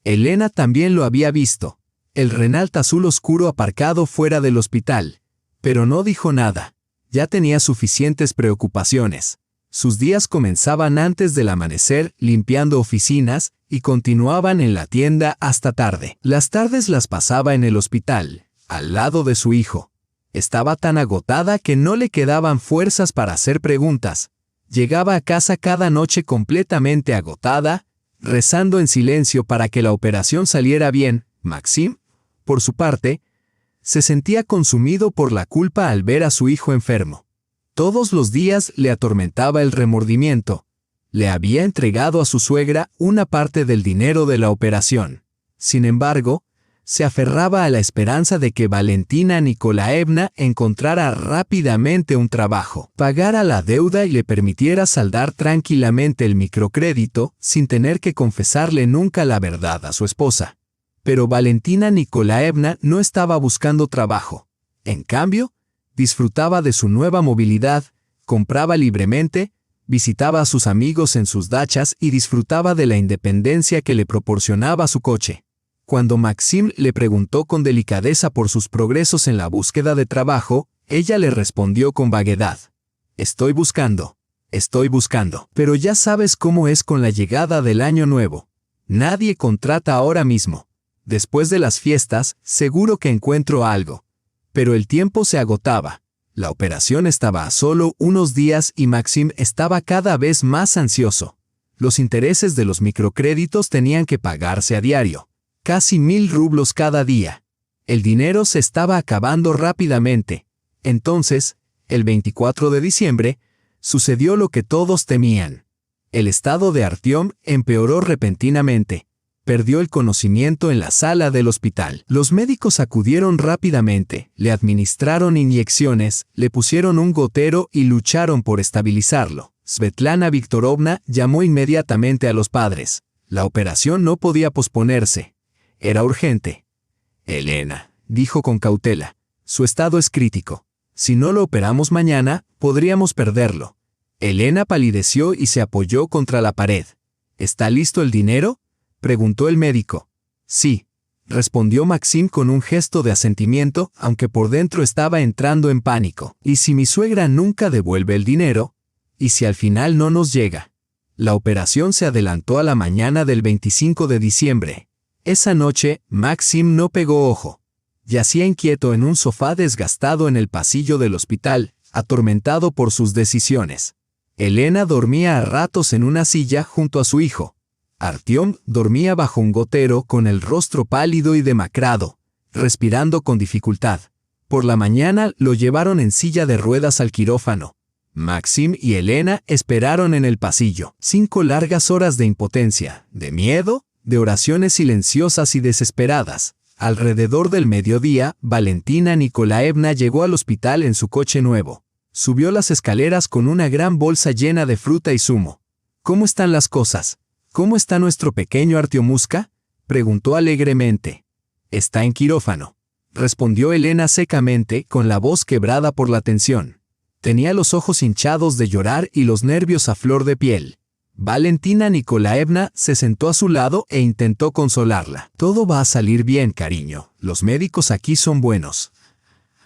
Elena también lo había visto. El Renault azul oscuro aparcado fuera del hospital. Pero no dijo nada. Ya tenía suficientes preocupaciones. Sus días comenzaban antes del amanecer limpiando oficinas y continuaban en la tienda hasta tarde. Las tardes las pasaba en el hospital, al lado de su hijo. Estaba tan agotada que no le quedaban fuerzas para hacer preguntas. Llegaba a casa cada noche completamente agotada, rezando en silencio para que la operación saliera bien. Maxim, por su parte, se sentía consumido por la culpa al ver a su hijo enfermo. Todos los días le atormentaba el remordimiento. Le había entregado a su suegra una parte del dinero de la operación. Sin embargo, se aferraba a la esperanza de que Valentina Nikolaevna encontrara rápidamente un trabajo, pagara la deuda y le permitiera saldar tranquilamente el microcrédito sin tener que confesarle nunca la verdad a su esposa. Pero Valentina Nikolaevna no estaba buscando trabajo. En cambio, disfrutaba de su nueva movilidad, compraba libremente, visitaba a sus amigos en sus dachas y disfrutaba de la independencia que le proporcionaba su coche. Cuando Maxim le preguntó con delicadeza por sus progresos en la búsqueda de trabajo, ella le respondió con vaguedad. Estoy buscando. Pero ya sabes cómo es con la llegada del año nuevo. Nadie contrata ahora mismo. Después de las fiestas, seguro que encuentro algo. Pero el tiempo se agotaba. La operación estaba a solo unos días y Maxim estaba cada vez más ansioso. Los intereses de los microcréditos tenían que pagarse a diario. Casi 1000 rublos cada día. El dinero se estaba acabando rápidamente. Entonces, el 24 de diciembre, sucedió lo que todos temían. El estado de Artyom empeoró repentinamente. Perdió el conocimiento en la sala del hospital. Los médicos acudieron rápidamente, le administraron inyecciones, le pusieron un gotero y lucharon por estabilizarlo. Svetlana Viktorovna llamó inmediatamente a los padres. La operación no podía posponerse. Era urgente. Elena, dijo con cautela, su estado es crítico. Si no lo operamos mañana, podríamos perderlo. Elena palideció y se apoyó contra la pared. ¿Está listo el dinero?, preguntó el médico. Sí, respondió Maxim con un gesto de asentimiento, aunque por dentro estaba entrando en pánico. ¿Y si mi suegra nunca devuelve el dinero? ¿Y si al final no nos llega? La operación se adelantó a la mañana del 25 de diciembre. Esa noche, Maxim no pegó ojo. Yacía inquieto en un sofá desgastado en el pasillo del hospital, atormentado por sus decisiones. Elena dormía a ratos en una silla junto a su hijo. Artyom dormía bajo un gotero con el rostro pálido y demacrado, respirando con dificultad. Por la mañana lo llevaron en silla de ruedas al quirófano. Maxim y Elena esperaron en el pasillo. 5 largas horas de impotencia, de miedo, de oraciones silenciosas y desesperadas. Alrededor del mediodía, Valentina Nikolaevna llegó al hospital en su coche nuevo. Subió las escaleras con una gran bolsa llena de fruta y zumo. ¿Cómo están las cosas? ¿Cómo está nuestro pequeño Artyomuska?, preguntó alegremente. Está en quirófano, respondió Elena secamente, con la voz quebrada por la tensión. Tenía los ojos hinchados de llorar y los nervios a flor de piel. Valentina Nikolaevna se sentó a su lado e intentó consolarla. Todo va a salir bien, cariño. Los médicos aquí son buenos.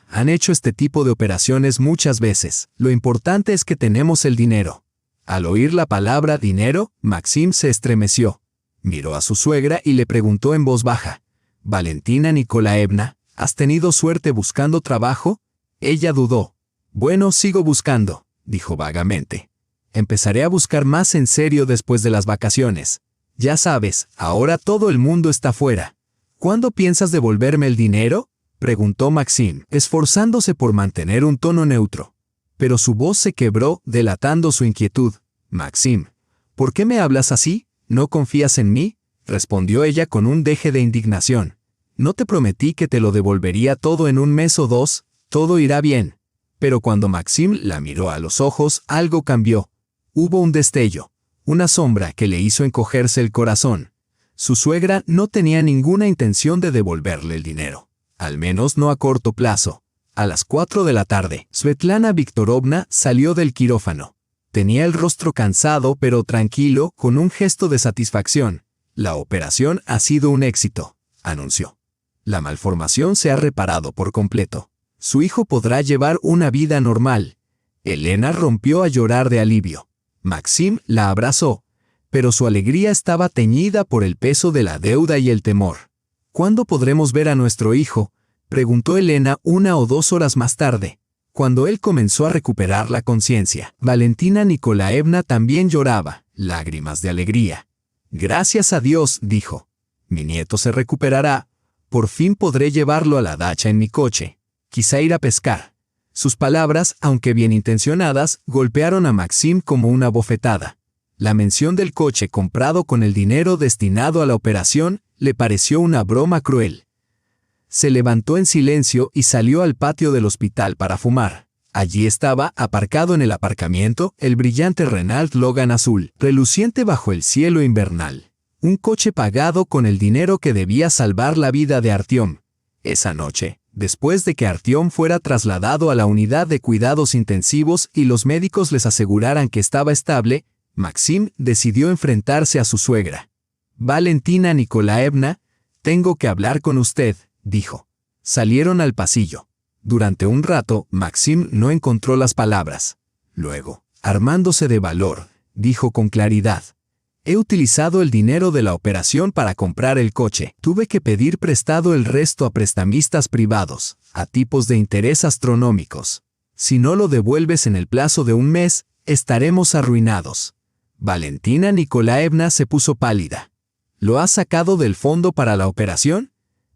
Han hecho este tipo de operaciones muchas veces. Lo importante es que tenemos el dinero. Al oír la palabra dinero, Maxim se estremeció. Miró a su suegra y le preguntó en voz baja. «Valentina Nikolaevna, ¿has tenido suerte buscando trabajo?» Ella dudó. «Bueno, sigo buscando», dijo vagamente. «Empezaré a buscar más en serio después de las vacaciones. Ya sabes, ahora todo el mundo está fuera. ¿Cuándo piensas devolverme el dinero?, preguntó Maxim, esforzándose por mantener un tono neutro. Pero su voz se quebró, delatando su inquietud. Maxim, ¿por qué me hablas así? ¿No confías en mí?, respondió ella con un deje de indignación. No te prometí que te lo devolvería todo en un mes o dos, todo irá bien. Pero cuando Maxim la miró a los ojos, algo cambió. Hubo un destello, una sombra que le hizo encogerse el corazón. Su suegra no tenía ninguna intención de devolverle el dinero, al menos no a corto plazo. A las 4 de la tarde, Svetlana Viktorovna salió del quirófano. Tenía el rostro cansado pero tranquilo, con un gesto de satisfacción. La operación ha sido un éxito, anunció. La malformación se ha reparado por completo. Su hijo podrá llevar una vida normal. Elena rompió a llorar de alivio. Maxim la abrazó, pero su alegría estaba teñida por el peso de la deuda y el temor. ¿Cuándo podremos ver a nuestro hijo?, preguntó Elena 1 o 2 horas más tarde, cuando él comenzó a recuperar la conciencia. Valentina Nikolaevna también lloraba, lágrimas de alegría. Gracias a Dios, dijo. Mi nieto se recuperará. Por fin podré llevarlo a la dacha en mi coche. Quizá ir a pescar. Sus palabras, aunque bien intencionadas, golpearon a Maxim como una bofetada. La mención del coche comprado con el dinero destinado a la operación le pareció una broma cruel. Se levantó en silencio y salió al patio del hospital para fumar. Allí estaba, aparcado en el aparcamiento, el brillante Renault Logan azul, reluciente bajo el cielo invernal. Un coche pagado con el dinero que debía salvar la vida de Artyom. Esa noche, después de que Artyom fuera trasladado a la unidad de cuidados intensivos y los médicos les aseguraran que estaba estable, Maxim decidió enfrentarse a su suegra. Valentina Nikolaevna, tengo que hablar con usted, dijo. Salieron al pasillo. Durante un rato, Maxim no encontró las palabras. Luego, armándose de valor, dijo con claridad. He utilizado el dinero de la operación para comprar el coche. Tuve que pedir prestado el resto a prestamistas privados, a tipos de interés astronómicos. Si no lo devuelves en el plazo de un mes, estaremos arruinados. Valentina Nikolaevna se puso pálida. ¿Lo has sacado del fondo para la operación?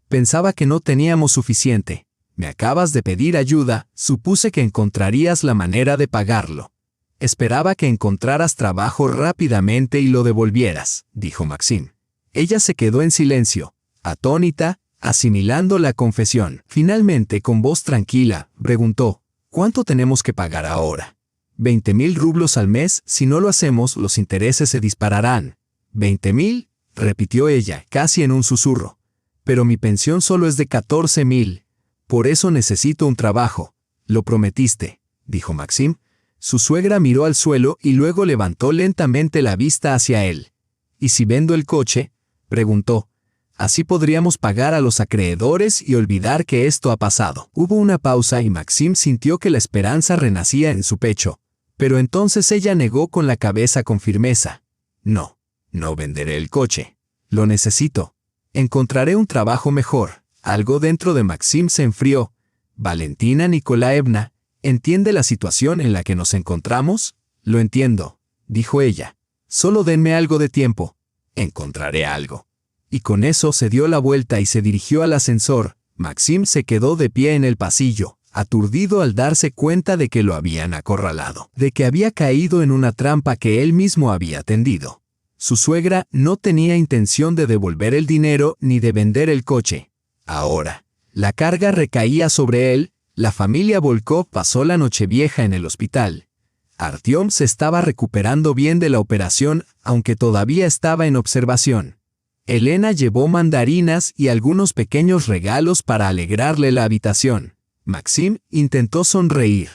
Pensaba que no teníamos suficiente. Me acabas de pedir ayuda, supuse que encontrarías la manera de pagarlo. Esperaba que encontraras trabajo rápidamente y lo devolvieras, dijo Maxim. Ella se quedó en silencio, atónita, asimilando la confesión. Finalmente, con voz tranquila, preguntó, ¿cuánto tenemos que pagar ahora? 20.000 rublos al mes. Si no lo hacemos, los intereses se dispararán. 20.000, repitió ella, casi en un susurro. Pero mi pensión solo es de 14.000. Por eso necesito un trabajo. Lo prometiste, dijo Maxim. Su suegra miró al suelo y luego levantó lentamente la vista hacia él. ¿Y si vendo el coche?, preguntó. Así podríamos pagar a los acreedores y olvidar que esto ha pasado. Hubo una pausa y Maxim sintió que la esperanza renacía en su pecho. Pero entonces ella negó con la cabeza con firmeza. No, no venderé el coche. Lo necesito. Encontraré un trabajo mejor. Algo dentro de Maxim se enfrió. Valentina Nikolaevna, ¿entiende la situación en la que nos encontramos? Lo entiendo, dijo ella. Solo denme algo de tiempo. Encontraré algo. Y con eso se dio la vuelta y se dirigió al ascensor. Maxim se quedó de pie en el pasillo, aturdido al darse cuenta de que lo habían acorralado, de que había caído en una trampa que él mismo había tendido. Su suegra no tenía intención de devolver el dinero ni de vender el coche. Ahora, la carga recaía sobre él. La familia Volkov pasó la Nochevieja en el hospital. Artyom se estaba recuperando bien de la operación, aunque todavía estaba en observación. Elena llevó mandarinas y algunos pequeños regalos para alegrarle la habitación. Maxim intentó sonreír,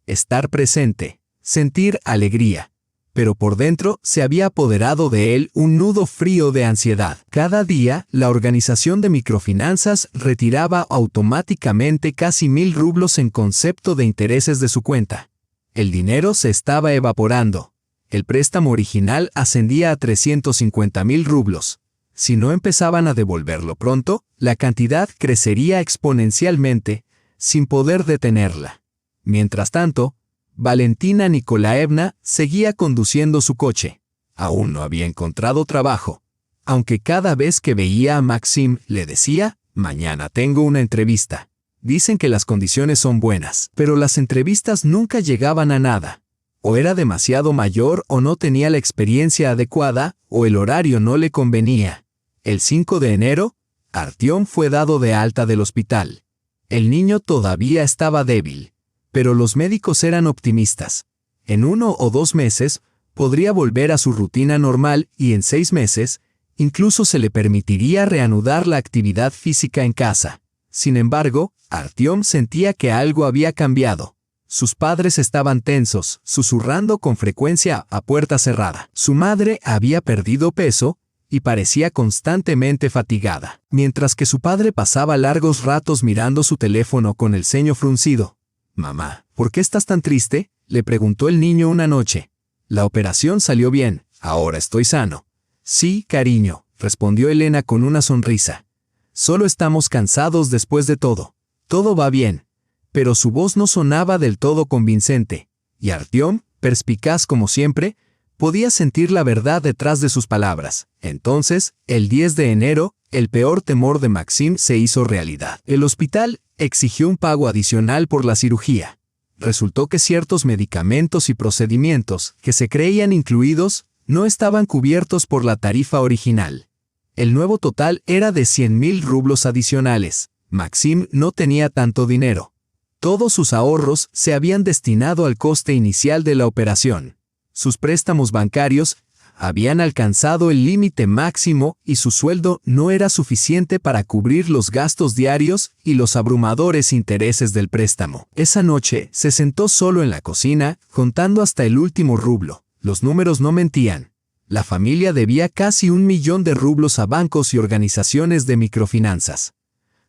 estar presente, sentir alegría. Pero por dentro se había apoderado de él un nudo frío de ansiedad. Cada día, la organización de microfinanzas retiraba automáticamente casi 1.000 rublos en concepto de intereses de su cuenta. El dinero se estaba evaporando. El préstamo original ascendía a 350.000 rublos. Si no empezaban a devolverlo pronto, la cantidad crecería exponencialmente, sin poder detenerla. Mientras tanto, Valentina Nikolaevna seguía conduciendo su coche. Aún no había encontrado trabajo. aunque cada vez que veía a Maxim le decía, mañana tengo una entrevista. Dicen que las condiciones son buenas, pero las entrevistas nunca llegaban a nada. O era demasiado mayor o no tenía la experiencia adecuada, o el horario no le convenía. El 5 de enero, Artyom fue dado de alta del hospital. El niño todavía estaba débil, pero los médicos eran optimistas. En 1 o 2 meses, podría volver a su rutina normal y en 6 meses, incluso se le permitiría reanudar la actividad física en casa. Sin embargo, Artyom sentía que algo había cambiado. Sus padres estaban tensos, susurrando con frecuencia a puerta cerrada. Su madre había perdido peso y parecía constantemente fatigada, mientras que su padre pasaba largos ratos mirando su teléfono con el ceño fruncido. «Mamá, ¿por qué estás tan triste?», le preguntó el niño una noche. «La operación salió bien, ahora estoy sano». «Sí, cariño», respondió Elena con una sonrisa. «Solo estamos cansados después de todo. Todo va bien». Pero su voz no sonaba del todo convincente, y Artyom, perspicaz como siempre, podía sentir la verdad detrás de sus palabras. Entonces, el 10 de enero, el peor temor de Maxim se hizo realidad. El hospital exigió un pago adicional por la cirugía. Resultó que ciertos medicamentos y procedimientos que se creían incluidos no estaban cubiertos por la tarifa original. El nuevo total era de 100.000 rublos adicionales. Maxim no tenía tanto dinero. Todos sus ahorros se habían destinado al coste inicial de la operación. Sus préstamos bancarios habían alcanzado el límite máximo y su sueldo no era suficiente para cubrir los gastos diarios y los abrumadores intereses del préstamo. Esa noche se sentó solo en la cocina, contando hasta el último rublo. Los números no mentían. La familia debía casi 1.000.000 de rublos a bancos y organizaciones de microfinanzas.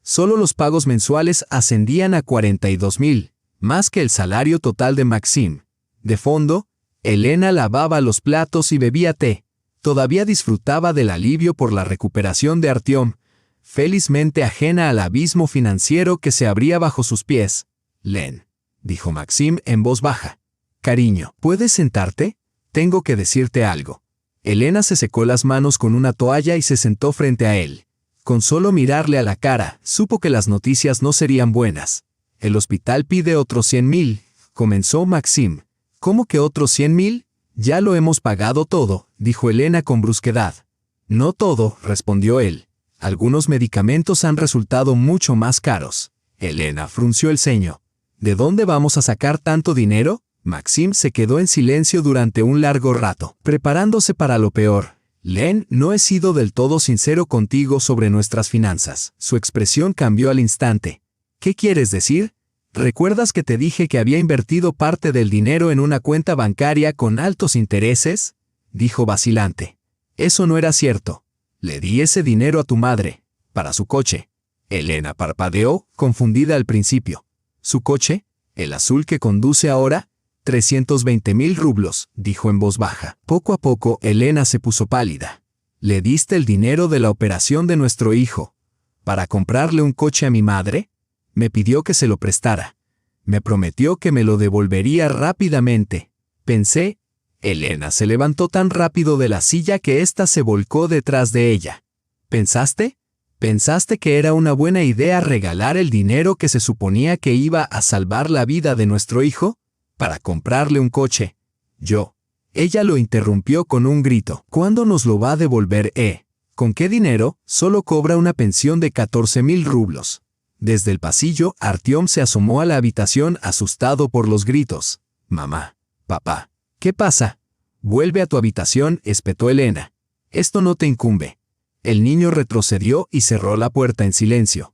Solo los pagos mensuales ascendían a 42.000, más que el salario total de Maxim. De fondo, Elena lavaba los platos y bebía té. Todavía disfrutaba del alivio por la recuperación de Artyom, felizmente ajena al abismo financiero que se abría bajo sus pies. «Len», dijo Maxim en voz baja. «Cariño, ¿puedes sentarte? Tengo que decirte algo». Elena se secó las manos con una toalla y se sentó frente a él. Con solo mirarle a la cara, supo que las noticias no serían buenas. «El hospital pide otros 100.000», comenzó Maxim. «¿Cómo que otros 100.000? Ya lo hemos pagado todo», dijo Elena con brusquedad. «No todo», respondió él. «Algunos medicamentos han resultado mucho más caros». Elena frunció el ceño. «¿De dónde vamos a sacar tanto dinero?». Maxim se quedó en silencio durante un largo rato, preparándose para lo peor. «Len, no he sido del todo sincero contigo sobre nuestras finanzas». Su expresión cambió al instante. «¿Qué quieres decir? ¿Recuerdas que te dije que había invertido parte del dinero en una cuenta bancaria con altos intereses?», dijo vacilante. «Eso no era cierto. Le di ese dinero a tu madre, para su coche». Elena parpadeó, confundida al principio. «¿Su coche? ¿El azul que conduce ahora?». 320.000 rublos, dijo en voz baja. Poco a poco, Elena se puso pálida. «¿Le diste el dinero de la operación de nuestro hijo para comprarle un coche a mi madre?». «Me pidió que se lo prestara. Me prometió que me lo devolvería rápidamente». Pensé. Elena se levantó tan rápido de la silla que ésta se volcó detrás de ella. «¿Pensaste? ¿Pensaste que era una buena idea regalar el dinero que se suponía que iba a salvar la vida de nuestro hijo? Para comprarle un coche». «Yo». Ella lo interrumpió con un grito. «¿Cuándo nos lo va a devolver, ¿Con qué dinero? Solo cobra una pensión de 14.000 rublos». Desde el pasillo, Artyom se asomó a la habitación asustado por los gritos. «Mamá, papá, ¿qué pasa?». «Vuelve a tu habitación», espetó Elena. «Esto no te incumbe». El niño retrocedió y cerró la puerta en silencio.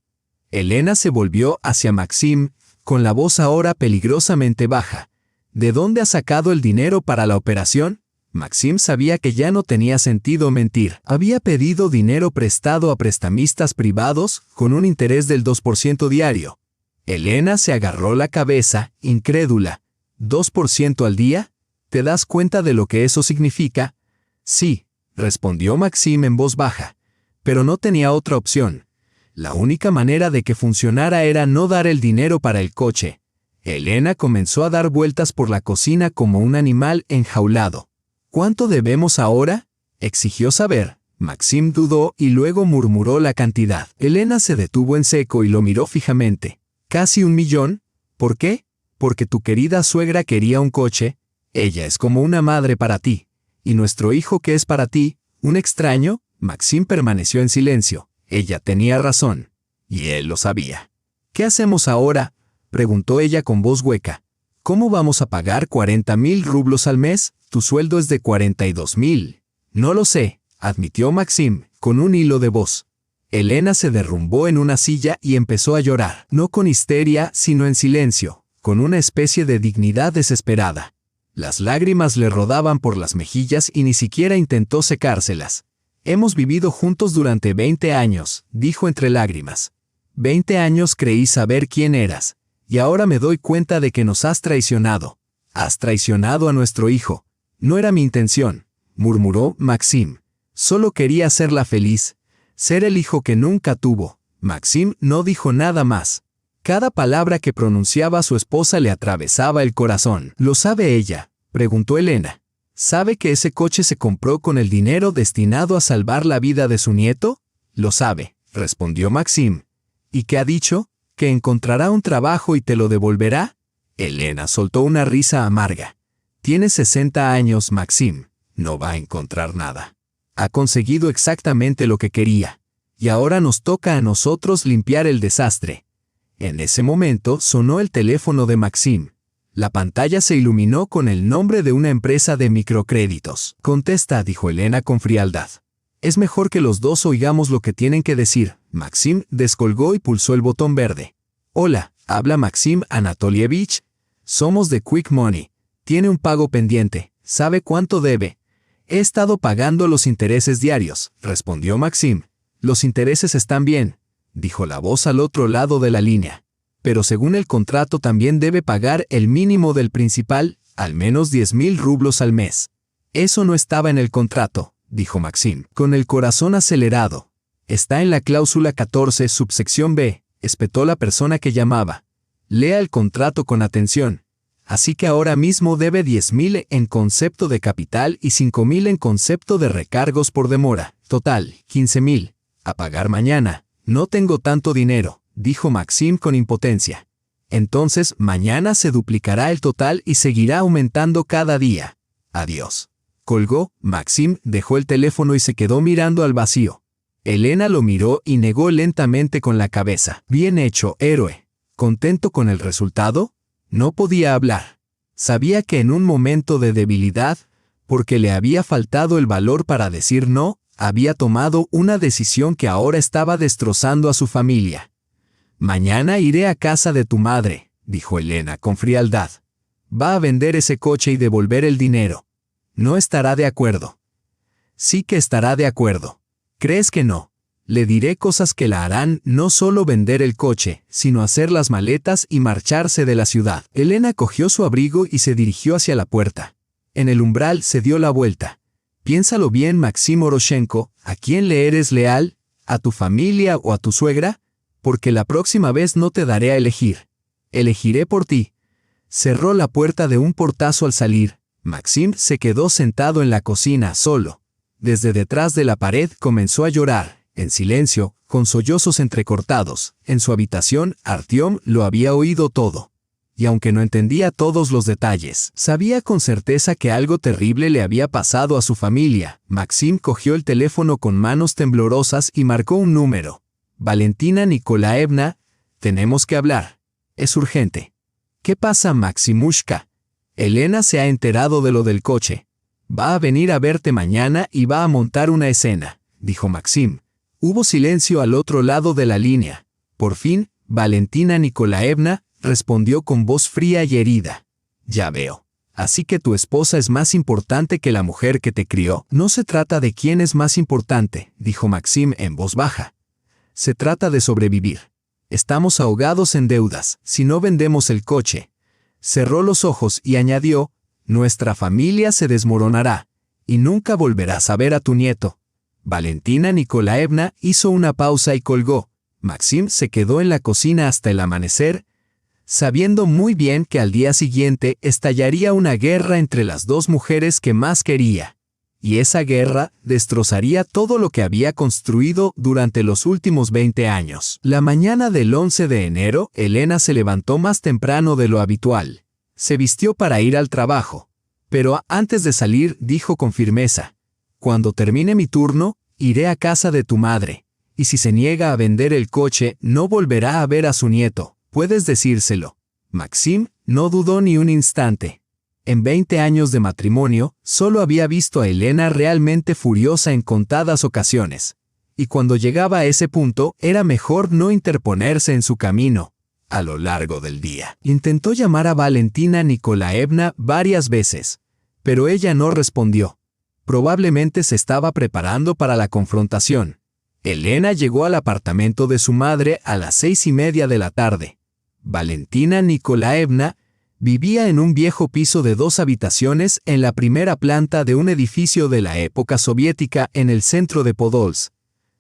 Elena se volvió hacia Maxim, con la voz ahora peligrosamente baja. «¿De dónde has sacado el dinero para la operación?». Maxim sabía que ya no tenía sentido mentir. Había pedido dinero prestado a prestamistas privados con un interés del 2% diario. Elena se agarró la cabeza, incrédula. ¿2% al día? ¿Te das cuenta de lo que eso significa? «Sí», respondió Maxim en voz baja. Pero no tenía otra opción. La única manera de que funcionara era no dar el dinero para el coche. Elena comenzó a dar vueltas por la cocina como un animal enjaulado. «¿Cuánto debemos ahora?», exigió saber. Maxim dudó y luego murmuró la cantidad. Elena se detuvo en seco y lo miró fijamente. ¿Casi 1 millón? ¿Por qué? Porque tu querida suegra quería un coche. Ella es como una madre para ti. ¿Y nuestro hijo qué es para ti? ¿Un extraño? Maxim permaneció en silencio. Ella tenía razón. Y él lo sabía. ¿Qué hacemos ahora?, preguntó ella con voz hueca. ¿Cómo vamos a pagar 40.000 rublos al mes? Tu sueldo es de 42.000. No lo sé, admitió Maxim, con un hilo de voz. Elena se derrumbó en una silla y empezó a llorar, no con histeria, sino en silencio, con una especie de dignidad desesperada. Las lágrimas le rodaban por las mejillas y ni siquiera intentó secárselas. Hemos vivido juntos durante 20 años, dijo entre lágrimas. 20 años creí saber quién eras. Y ahora me doy cuenta de que nos has traicionado. Has traicionado a nuestro hijo. No era mi intención, murmuró Maxim. Solo quería hacerla feliz, ser el hijo que nunca tuvo. Maxim no dijo nada más. Cada palabra que pronunciaba su esposa le atravesaba el corazón. ¿Lo sabe ella?, preguntó Elena. ¿Sabe que ese coche se compró con el dinero destinado a salvar la vida de su nieto? Lo sabe, respondió Maxim. ¿Y qué ha dicho? ¿Que encontrará un trabajo y te lo devolverá? Elena soltó una risa amarga. Tiene 60 años, Maxim. No va a encontrar nada. Ha conseguido exactamente lo que quería. Y ahora nos toca a nosotros limpiar el desastre. En ese momento sonó el teléfono de Maxim. La pantalla se iluminó con el nombre de una empresa de microcréditos. Contesta, dijo Elena con frialdad. Es mejor que los dos oigamos lo que tienen que decir. Maxim descolgó y pulsó el botón verde. Hola, habla Maxim Anatolievich. Somos de Quick Money. Tiene un pago pendiente. ¿Sabe cuánto debe? He estado pagando los intereses diarios, respondió Maxim. Los intereses están bien, dijo la voz al otro lado de la línea. Pero según el contrato también debe pagar el mínimo del principal, al menos 10.000 rublos al mes. Eso no estaba en el contrato, dijo Maxim, con el corazón acelerado. Está en la cláusula 14, subsección B, espetó la persona que llamaba. Lea el contrato con atención. Así que ahora mismo debe 10.000 en concepto de capital y 5.000 en concepto de recargos por demora. Total, 15.000. A pagar mañana. No tengo tanto dinero, dijo Maxim con impotencia. Entonces, mañana se duplicará el total y seguirá aumentando cada día. Adiós. Colgó, Maxim dejó el teléfono y se quedó mirando al vacío. Elena lo miró y negó lentamente con la cabeza. Bien hecho, héroe. ¿Contento con el resultado? No podía hablar. Sabía que en un momento de debilidad, porque le había faltado el valor para decir no, había tomado una decisión que ahora estaba destrozando a su familia. Mañana iré a casa de tu madre, dijo Elena con frialdad. Va a vender ese coche y devolver el dinero. No estará de acuerdo. Sí que estará de acuerdo. ¿Crees que no? Le diré cosas que la harán no solo vender el coche, sino hacer las maletas y marcharse de la ciudad. Elena cogió su abrigo y se dirigió hacia la puerta. En el umbral se dio la vuelta. Piénsalo bien, Maxim Oroshenko, ¿a quién le eres leal? ¿A tu familia o a tu suegra? Porque la próxima vez no te daré a elegir. Elegiré por ti. Cerró la puerta de un portazo al salir. Maxim se quedó sentado en la cocina, solo. Desde detrás de la pared comenzó a llorar, en silencio, con sollozos entrecortados. En su habitación, Artyom lo había oído todo. Y aunque no entendía todos los detalles, sabía con certeza que algo terrible le había pasado a su familia. Maxim cogió el teléfono con manos temblorosas y marcó un número. Valentina Nikolaevna, tenemos que hablar. Es urgente. ¿Qué pasa, Maximushka? Elena se ha enterado de lo del coche. Va a venir a verte mañana y va a montar una escena, dijo Maxim. Hubo silencio al otro lado de la línea. Por fin, Valentina Nikolaevna respondió con voz fría y herida. Ya veo. Así que tu esposa es más importante que la mujer que te crió. No se trata de quién es más importante, dijo Maxim en voz baja. Se trata de sobrevivir. Estamos ahogados en deudas, si no vendemos el coche. Cerró los ojos y añadió, nuestra familia se desmoronará, y nunca volverás a ver a tu nieto. Valentina Nikolaevna hizo una pausa y colgó. Maxim se quedó en la cocina hasta el amanecer, sabiendo muy bien que al día siguiente estallaría una guerra entre las dos mujeres que más quería. y esa guerra destrozaría todo lo que había construido durante los últimos 20 años. La mañana del 11 de enero, Elena se levantó más temprano de lo habitual. Se vistió para ir al trabajo. Pero antes de salir, dijo con firmeza: «Cuando termine mi turno, iré a casa de tu madre. Y si se niega a vender el coche, no volverá a ver a su nieto. Puedes decírselo». Maxim no dudó ni un instante. En 20 años de matrimonio, solo había visto a Elena realmente furiosa en contadas ocasiones. Y cuando llegaba a ese punto, era mejor no interponerse en su camino. A lo largo del día, intentó llamar a Valentina Nikolaevna varias veces, pero ella no respondió. Probablemente se estaba preparando para la confrontación. Elena llegó al apartamento de su madre a las 6:30 de la tarde. Valentina Nikolaevna vivía en un viejo piso de 2 habitaciones en la primera planta de un edificio de la época soviética en el centro de Podolsk.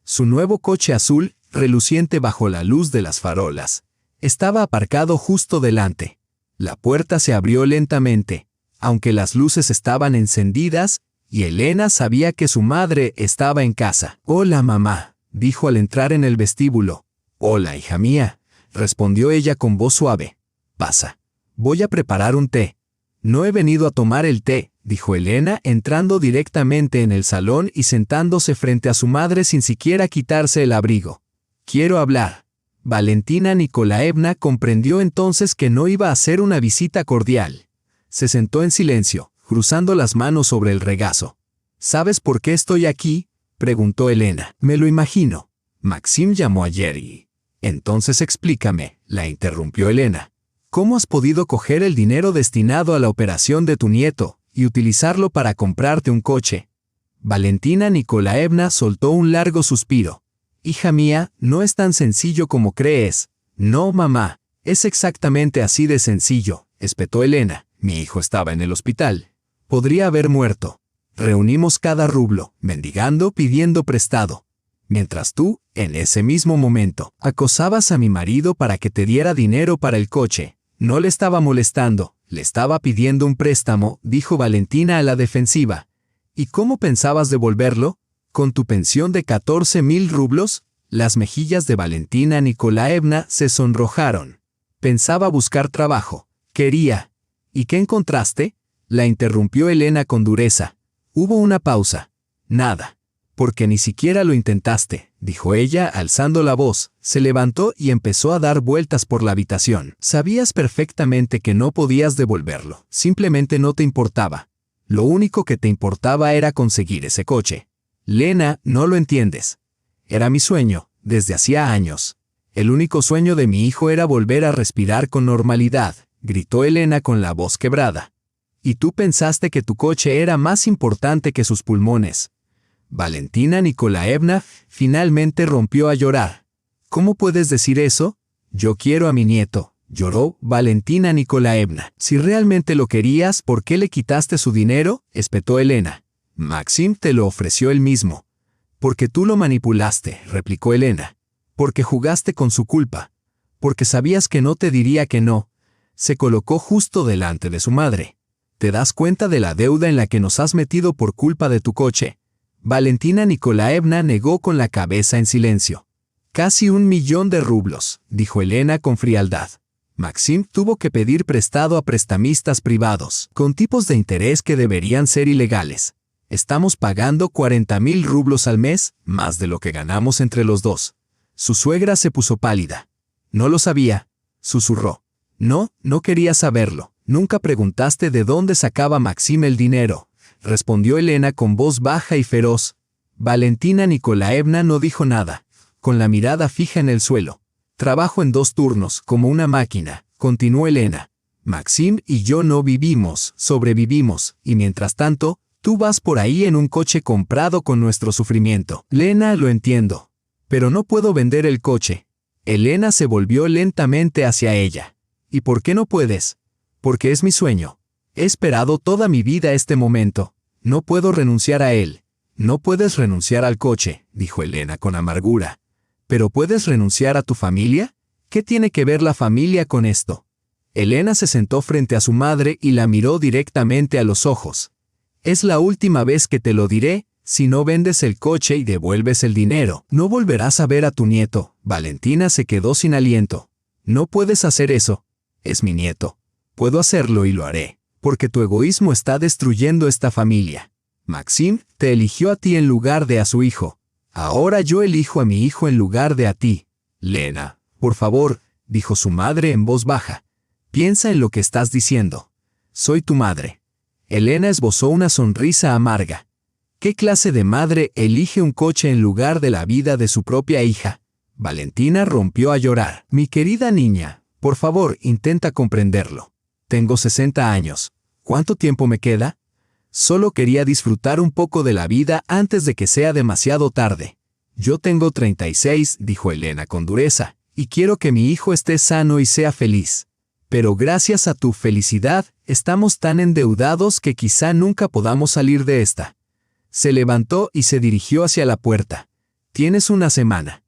Su nuevo coche azul, reluciente bajo la luz de las farolas, estaba aparcado justo delante. La puerta se abrió lentamente, aunque las luces estaban encendidas, y Elena sabía que su madre estaba en casa. «Hola, mamá», dijo al entrar en el vestíbulo. «Hola, hija mía», respondió ella con voz suave. «Pasa. Voy a preparar un té». «No he venido a tomar el té», dijo Elena, entrando directamente en el salón y sentándose frente a su madre sin siquiera quitarse el abrigo. «Quiero hablar». Valentina Nikolaevna comprendió entonces que no iba a ser una visita cordial. Se sentó en silencio, cruzando las manos sobre el regazo. «¿Sabes por qué estoy aquí?», preguntó Elena. «Me lo imagino. Maxim llamó ayer y...». «Entonces explícame», la interrumpió Elena. «¿Cómo has podido coger el dinero destinado a la operación de tu nieto y utilizarlo para comprarte un coche?» Valentina Nikolaevna soltó un largo suspiro. «Hija mía, no es tan sencillo como crees». «No, mamá, es exactamente así de sencillo», espetó Elena. «Mi hijo estaba en el hospital. Podría haber muerto. Reunimos cada rublo, mendigando, pidiendo prestado. Mientras tú, en ese mismo momento, acosabas a mi marido para que te diera dinero para el coche. No le estaba molestando, le estaba pidiendo un préstamo», dijo Valentina a la defensiva. «¿Y cómo pensabas devolverlo? ¿Con tu pensión de 14.000 rublos?» Las mejillas de Valentina Nikolaevna se sonrojaron. «Pensaba buscar trabajo. Quería». «¿Y qué encontraste?», la interrumpió Elena con dureza. Hubo una pausa. «Nada. Porque ni siquiera lo intentaste», dijo ella alzando la voz. Se levantó y empezó a dar vueltas por la habitación. «Sabías perfectamente que no podías devolverlo. Simplemente no te importaba. Lo único que te importaba era conseguir ese coche. Lena, no lo entiendes. Era mi sueño, desde hacía años. El único sueño de mi hijo era volver a respirar con normalidad», gritó Elena con la voz quebrada. «Y tú pensaste que tu coche era más importante que sus pulmones». Valentina Nikolaevna finalmente rompió a llorar. «¿Cómo puedes decir eso? Yo quiero a mi nieto», lloró Valentina Nikolaevna. «Si realmente lo querías, ¿por qué le quitaste su dinero?», espetó Elena. «Maxim te lo ofreció él mismo». «Porque tú lo manipulaste», replicó Elena. «Porque jugaste con su culpa. Porque sabías que no te diría que no». Se colocó justo delante de su madre. «¿Te das cuenta de la deuda en la que nos has metido por culpa de tu coche?». Valentina Nikolaevna negó con la cabeza en silencio. «Casi 1.000.000 de rublos», dijo Elena con frialdad. «Maxim tuvo que pedir prestado a prestamistas privados, con tipos de interés que deberían ser ilegales. Estamos pagando 40.000 rublos al mes, más de lo que ganamos entre los dos». Su suegra se puso pálida. «No lo sabía», susurró. «No, no quería saberlo. Nunca preguntaste de dónde sacaba Maxim el dinero», respondió Elena con voz baja y feroz. Valentina Nikolaevna no dijo nada, con la mirada fija en el suelo. «Trabajo en 2 turnos, como una máquina», continuó Elena. «Maxim y yo no vivimos, sobrevivimos, y mientras tanto, tú vas por ahí en un coche comprado con nuestro sufrimiento». «Lena, lo entiendo. Pero no puedo vender el coche». Elena se volvió lentamente hacia ella. «¿Y por qué no puedes?». «Porque es mi sueño. He esperado toda mi vida este momento. No puedo renunciar a él». «No puedes renunciar al coche», dijo Elena con amargura. «¿Pero puedes renunciar a tu familia? ¿Qué tiene que ver la familia con esto?». Elena se sentó frente a su madre y la miró directamente a los ojos. Es la última vez que te lo diré. Si no vendes el coche y devuelves el dinero, no volverás a ver a tu nieto. Valentina se quedó sin aliento. No puedes hacer eso. Es mi nieto. Puedo hacerlo y lo haré, porque tu egoísmo está destruyendo esta familia. Maxim te eligió a ti en lugar de a su hijo. Ahora yo elijo a mi hijo en lugar de a ti. Lena, por favor, dijo su madre en voz baja. Piensa en lo que estás diciendo. Soy tu madre. Elena esbozó una sonrisa amarga. ¿Qué clase de madre elige un coche en lugar de la vida de su propia hija? Valentina rompió a llorar. Mi querida niña, por favor, intenta comprenderlo. Tengo 60 años. ¿Cuánto tiempo me queda? Solo quería disfrutar un poco de la vida antes de que sea demasiado tarde. Yo tengo 36, dijo Elena con dureza, y quiero que mi hijo esté sano y sea feliz. Pero gracias a tu felicidad, estamos tan endeudados que quizá nunca podamos salir de esta. Se levantó y se dirigió hacia la puerta. Tienes una semana.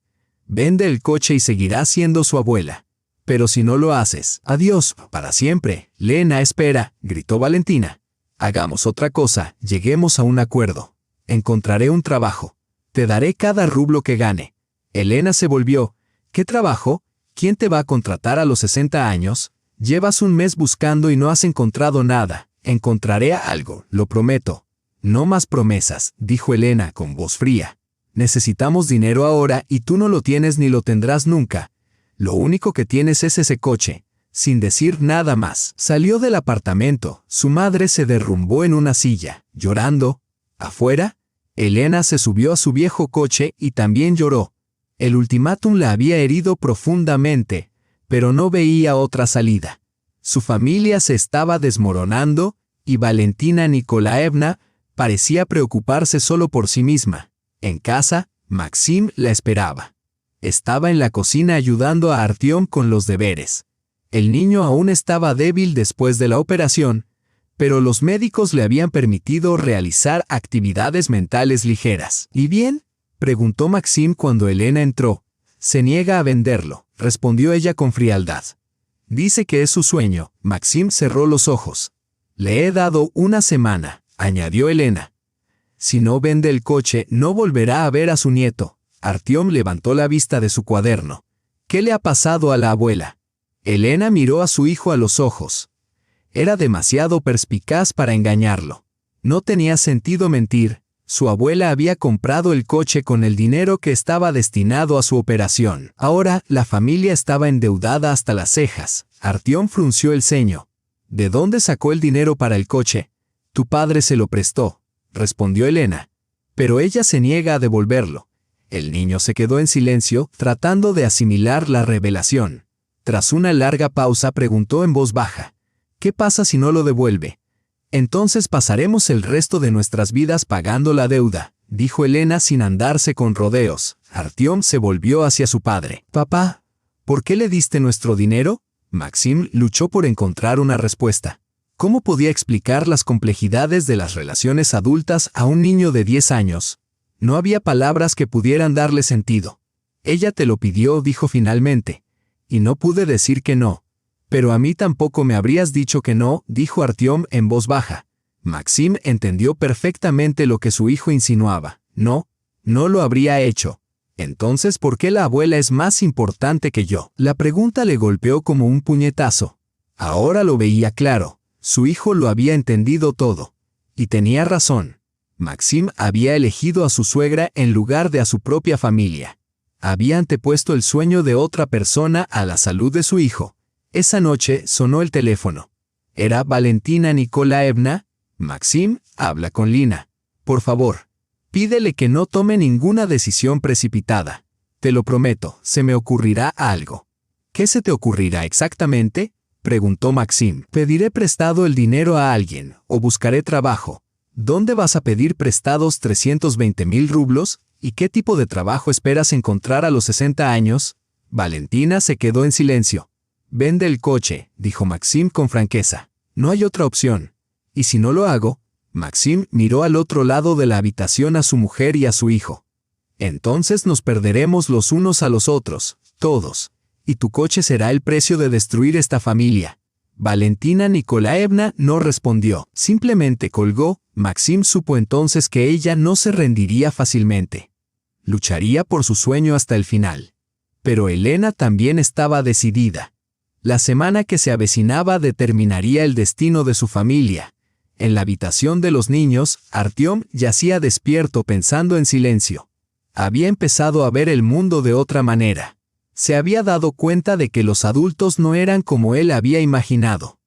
Vende el coche y seguirás siendo su abuela. Pero si no lo haces, adiós, para siempre. Lena, espera, gritó Valentina. Hagamos otra cosa, lleguemos a un acuerdo. Encontraré un trabajo. Te daré cada rublo que gane. Elena se volvió. ¿Qué trabajo? ¿Quién te va a contratar a los 60 años? Llevas un mes buscando y no has encontrado nada. Encontraré algo, lo prometo. No más promesas, dijo Elena con voz fría. Necesitamos dinero ahora y tú no lo tienes ni lo tendrás nunca. Lo único que tienes es ese coche. Sin decir nada más, salió del apartamento. Su madre se derrumbó en una silla, llorando. Afuera, Elena se subió a su viejo coche y también lloró. El ultimátum la había herido profundamente, pero no veía otra salida. Su familia se estaba desmoronando y Valentina Nikolaevna parecía preocuparse solo por sí misma. En casa, Maxim la esperaba. Estaba en la cocina ayudando a Artyom con los deberes. El niño aún estaba débil después de la operación, pero los médicos le habían permitido realizar actividades mentales ligeras. ¿Y bien?, preguntó Maxim cuando Elena entró. Se niega a venderlo, respondió ella con frialdad. Dice que es su sueño. Maxim cerró los ojos. Le he dado una semana, añadió Elena. Si no vende el coche, no volverá a ver a su nieto. Artyom levantó la vista de su cuaderno. ¿Qué le ha pasado a la abuela? Elena miró a su hijo a los ojos. Era demasiado perspicaz para engañarlo. No tenía sentido mentir. Su abuela había comprado el coche con el dinero que estaba destinado a su operación. Ahora, la familia estaba endeudada hasta las cejas. Artyom frunció el ceño. ¿De dónde sacó el dinero para el coche? Tu padre se lo prestó, respondió Elena. Pero ella se niega a devolverlo. El niño se quedó en silencio, tratando de asimilar la revelación. Tras una larga pausa preguntó en voz baja. ¿Qué pasa si no lo devuelve? Entonces pasaremos el resto de nuestras vidas pagando la deuda, dijo Elena sin andarse con rodeos. Artyom se volvió hacia su padre. Papá, ¿por qué le diste nuestro dinero? Maxim luchó por encontrar una respuesta. ¿Cómo podía explicar las complejidades de las relaciones adultas a un niño de 10 años? No había palabras que pudieran darle sentido. Ella te lo pidió, dijo finalmente. Y no pude decir que no. Pero a mí tampoco me habrías dicho que no, dijo Artyom en voz baja. Maxim entendió perfectamente lo que su hijo insinuaba. No, no lo habría hecho. Entonces, ¿por qué la abuela es más importante que yo? La pregunta le golpeó como un puñetazo. Ahora lo veía claro. Su hijo lo había entendido todo. Y tenía razón. Maxim había elegido a su suegra en lugar de a su propia familia. Había antepuesto el sueño de otra persona a la salud de su hijo. Esa noche sonó el teléfono. ¿Era Valentina Nikolaevna? Maxim, habla con Lina. Por favor, pídele que no tome ninguna decisión precipitada. Te lo prometo, se me ocurrirá algo. ¿Qué se te ocurrirá exactamente?, preguntó Maxim. Pediré prestado el dinero a alguien, o buscaré trabajo. ¿Dónde vas a pedir prestados 320.000 rublos? ¿Y qué tipo de trabajo esperas encontrar a los 60 años? Valentina se quedó en silencio. Vende el coche, dijo Maxim con franqueza. No hay otra opción. ¿Y si no lo hago? Maxim miró al otro lado de la habitación a su mujer y a su hijo. Entonces nos perderemos los unos a los otros, todos. Y tu coche será el precio de destruir esta familia. Valentina Nikolaevna no respondió, simplemente colgó. Maxim supo entonces que ella no se rendiría fácilmente. Lucharía por su sueño hasta el final. Pero Elena también estaba decidida. La semana que se avecinaba determinaría el destino de su familia. En la habitación de los niños, Artyom yacía despierto pensando en silencio. Había empezado a ver el mundo de otra manera. Se había dado cuenta de que los adultos no eran como él había imaginado.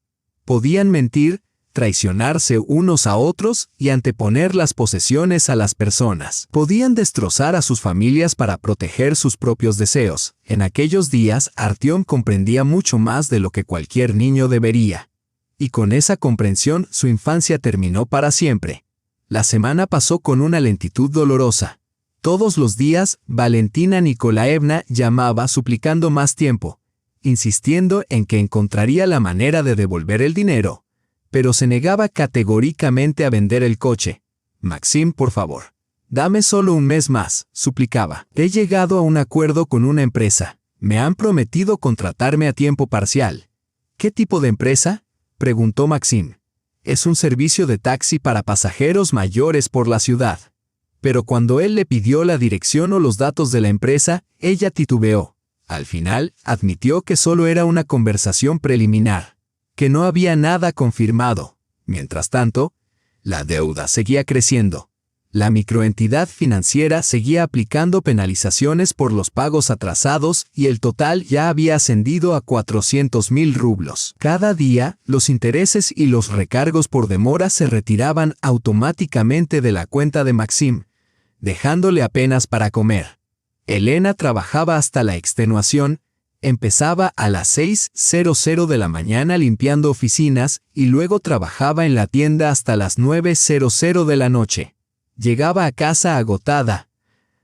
Podían mentir, traicionarse unos a otros y anteponer las posesiones a las personas. Podían destrozar a sus familias para proteger sus propios deseos. En aquellos días, Artyom comprendía mucho más de lo que cualquier niño debería. Y con esa comprensión, su infancia terminó para siempre. La semana pasó con una lentitud dolorosa. Todos los días, Valentina Nikolaevna llamaba suplicando más tiempo, insistiendo en que encontraría la manera de devolver el dinero, pero se negaba categóricamente a vender el coche. Maxim, por favor, dame solo un mes más, suplicaba. He llegado a un acuerdo con una empresa. Me han prometido contratarme a tiempo parcial. ¿Qué tipo de empresa?, preguntó Maxim. Es un servicio de taxi para pasajeros mayores por la ciudad. Pero cuando él le pidió la dirección o los datos de la empresa, ella titubeó. Al final, admitió que solo era una conversación preliminar, que no había nada confirmado. Mientras tanto, la deuda seguía creciendo. La microentidad financiera seguía aplicando penalizaciones por los pagos atrasados y el total ya había ascendido a 400.000 rublos. Cada día, los intereses y los recargos por demora se retiraban automáticamente de la cuenta de Maxim, dejándole apenas para comer. Elena trabajaba hasta la extenuación, empezaba a las 6:00 de la mañana limpiando oficinas y luego trabajaba en la tienda hasta las 9:00 de la noche. Llegaba a casa agotada,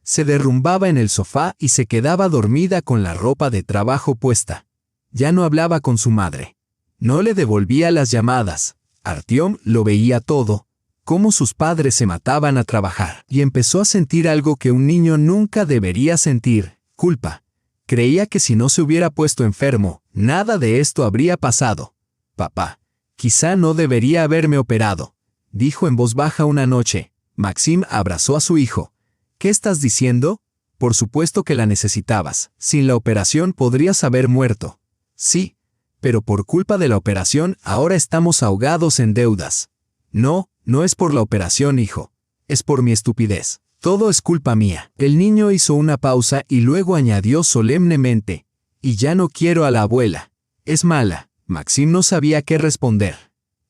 se derrumbaba en el sofá y se quedaba dormida con la ropa de trabajo puesta. Ya no hablaba con su madre. No le devolvía las llamadas. Artyom lo veía todo, cómo sus padres se mataban a trabajar, y empezó a sentir algo que un niño nunca debería sentir: culpa. Creía que si no se hubiera puesto enfermo, nada de esto habría pasado. Papá, quizá no debería haberme operado, dijo en voz baja una noche. Maxim abrazó a su hijo. ¿Qué estás diciendo? Por supuesto que la necesitabas. Sin la operación podrías haber muerto. Sí, pero por culpa de la operación ahora estamos ahogados en deudas. No, no es por la operación, hijo. Es por mi estupidez. Todo es culpa mía. El niño hizo una pausa y luego añadió solemnemente: y ya no quiero a la abuela. Es mala. Maxim no sabía qué responder.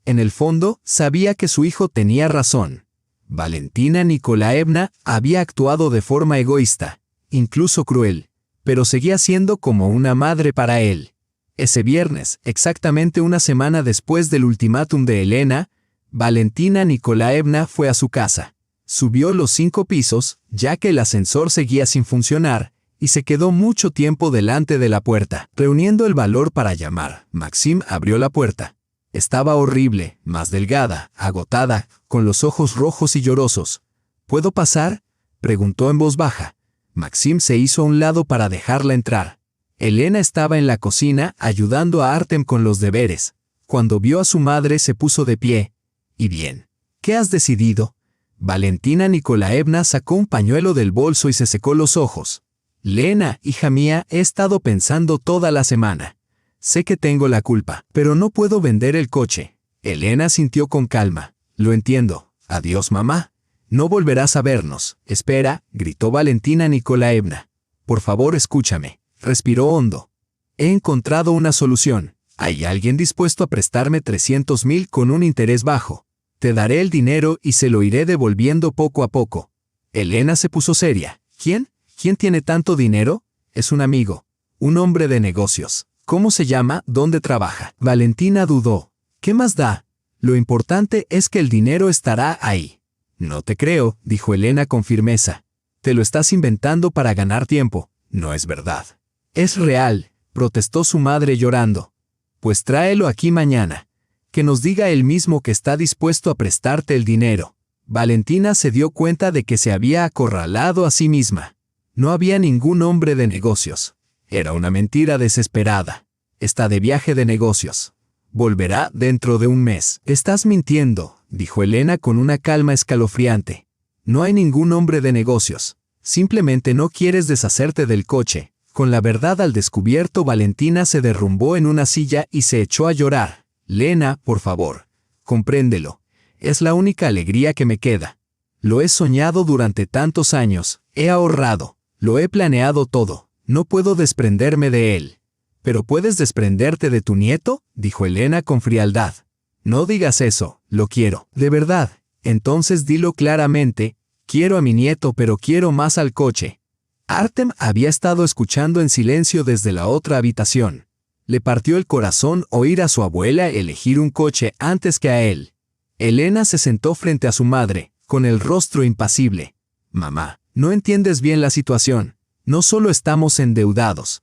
En el fondo, sabía que su hijo tenía razón. Valentina Nikolaevna había actuado de forma egoísta, incluso cruel, pero seguía siendo como una madre para él. Ese viernes, exactamente una semana después del ultimátum de Elena, Valentina Nikolaevna fue a su casa. Subió los 5 pisos, ya que el ascensor seguía sin funcionar, y se quedó mucho tiempo delante de la puerta, reuniendo el valor para llamar. Maxim abrió la puerta. Estaba horrible, más delgada, agotada, con los ojos rojos y llorosos. ¿Puedo pasar?, preguntó en voz baja. Maxim se hizo a un lado para dejarla entrar. Elena estaba en la cocina ayudando a Artem con los deberes. Cuando vio a su madre se puso de pie. «¿Y bien? ¿Qué has decidido?». Valentina Nikolaevna sacó un pañuelo del bolso y se secó los ojos. «Lena, hija mía, he estado pensando toda la semana. Sé que tengo la culpa, pero no puedo vender el coche». Elena sintió con calma. «Lo entiendo. Adiós, mamá. No volverás a vernos». «Espera», gritó Valentina Nikolaevna. «Por favor, escúchame». Respiró hondo. «He encontrado una solución. Hay alguien dispuesto a prestarme 300.000 con un interés bajo. Te daré el dinero y se lo iré devolviendo poco a poco». Elena se puso seria. «¿Quién? ¿Quién tiene tanto dinero?». «Es un amigo. Un hombre de negocios». «¿Cómo se llama? ¿Dónde trabaja?». Valentina dudó. «¿Qué más da? Lo importante es que el dinero estará ahí». «No te creo», dijo Elena con firmeza. «Te lo estás inventando para ganar tiempo». «No es verdad». «Es real», protestó su madre llorando. «Pues tráelo aquí mañana. Que nos diga él mismo que está dispuesto a prestarte el dinero». Valentina se dio cuenta de que se había acorralado a sí misma. No había ningún hombre de negocios. Era una mentira desesperada. «Está de viaje de negocios». Volverá dentro de un mes. Estás mintiendo, dijo Elena con una calma escalofriante. No hay ningún hombre de negocios. Simplemente no quieres deshacerte del coche. Con la verdad al descubierto, Valentina se derrumbó en una silla y se echó a llorar. Lena, por favor, compréndelo. Es la única alegría que me queda. Lo he soñado durante tantos años, he ahorrado, lo he planeado todo. No puedo desprenderme de él. ¿Pero puedes desprenderte de tu nieto?, dijo Elena con frialdad. No digas eso, lo quiero. De verdad. Entonces dilo claramente, quiero a mi nieto pero quiero más al coche. Artem había estado escuchando en silencio desde la otra habitación. Le partió el corazón oír a su abuela elegir un coche antes que a él. Elena se sentó frente a su madre, con el rostro impasible. Mamá, no entiendes bien la situación. No solo estamos endeudados.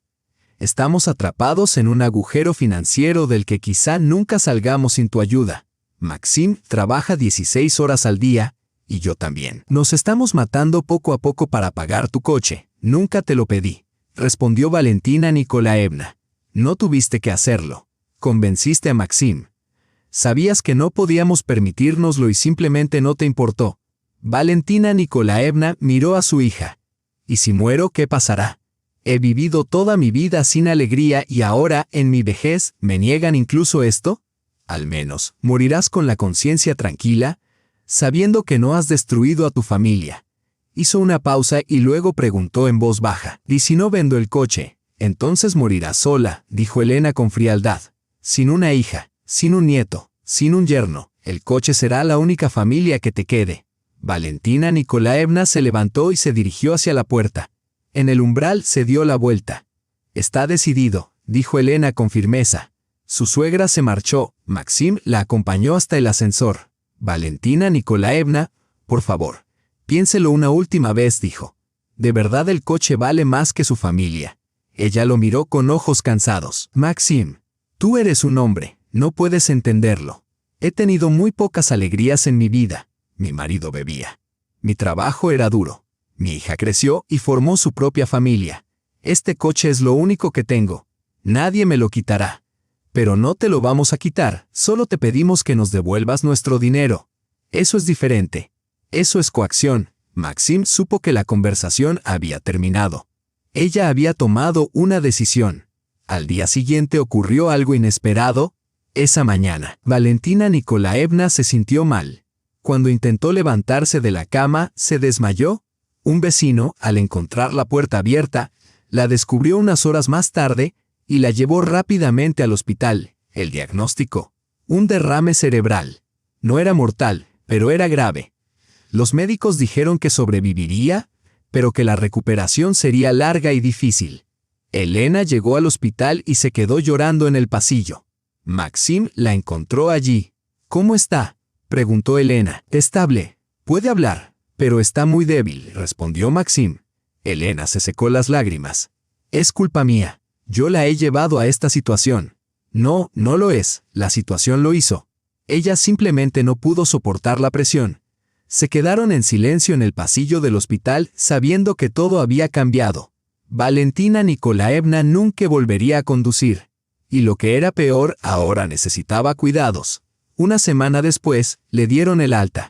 Estamos atrapados en un agujero financiero del que quizá nunca salgamos sin tu ayuda. Maxim trabaja 16 horas al día, y yo también. Nos estamos matando poco a poco para pagar tu coche. Nunca te lo pedí, respondió Valentina Nikolaevna. No tuviste que hacerlo. Convenciste a Maxim. Sabías que no podíamos permitírnoslo y simplemente no te importó. Valentina Nikolaevna miró a su hija. ¿Y si muero, qué pasará? He vivido toda mi vida sin alegría y ahora, en mi vejez, ¿me niegan incluso esto? Al menos, morirás con la conciencia tranquila, sabiendo que no has destruido a tu familia. Hizo una pausa y luego preguntó en voz baja. ¿Y si no vendo el coche? Entonces morirás sola, dijo Elena con frialdad. Sin una hija, sin un nieto, sin un yerno, el coche será la única familia que te quede. Valentina Nikolaevna se levantó y se dirigió hacia la puerta. En el umbral se dio la vuelta. Está decidido, dijo Elena con firmeza. Su suegra se marchó, Maxim la acompañó hasta el ascensor. Valentina Nikolaevna, por favor, piénselo una última vez, dijo. De verdad el coche vale más que su familia. Ella lo miró con ojos cansados. Maxim, tú eres un hombre, no puedes entenderlo. He tenido muy pocas alegrías en mi vida. Mi marido bebía. Mi trabajo era duro. Mi hija creció y formó su propia familia. Este coche es lo único que tengo. Nadie me lo quitará. Pero no te lo vamos a quitar, solo te pedimos que nos devuelvas nuestro dinero. Eso es diferente. Eso es coacción. Maxim supo que la conversación había terminado. Ella había tomado una decisión. Al día siguiente ocurrió algo inesperado. Esa mañana, Valentina Nikolaevna se sintió mal. Cuando intentó levantarse de la cama, se desmayó. Un vecino, al encontrar la puerta abierta, la descubrió unas horas más tarde y la llevó rápidamente al hospital. El diagnóstico: un derrame cerebral. No era mortal, pero era grave. Los médicos dijeron que sobreviviría, pero que la recuperación sería larga y difícil. Elena llegó al hospital y se quedó llorando en el pasillo. Maxim la encontró allí. ¿Cómo está?, preguntó Elena. Estable. Puede hablar, pero está muy débil, respondió Maxim. Elena se secó las lágrimas. Es culpa mía. Yo la he llevado a esta situación. No, no lo es. La situación lo hizo. Ella simplemente no pudo soportar la presión. Se quedaron en silencio en el pasillo del hospital, sabiendo que todo había cambiado. Valentina Nikolaevna nunca volvería a conducir. Y lo que era peor, ahora necesitaba cuidados. Una semana después, le dieron el alta.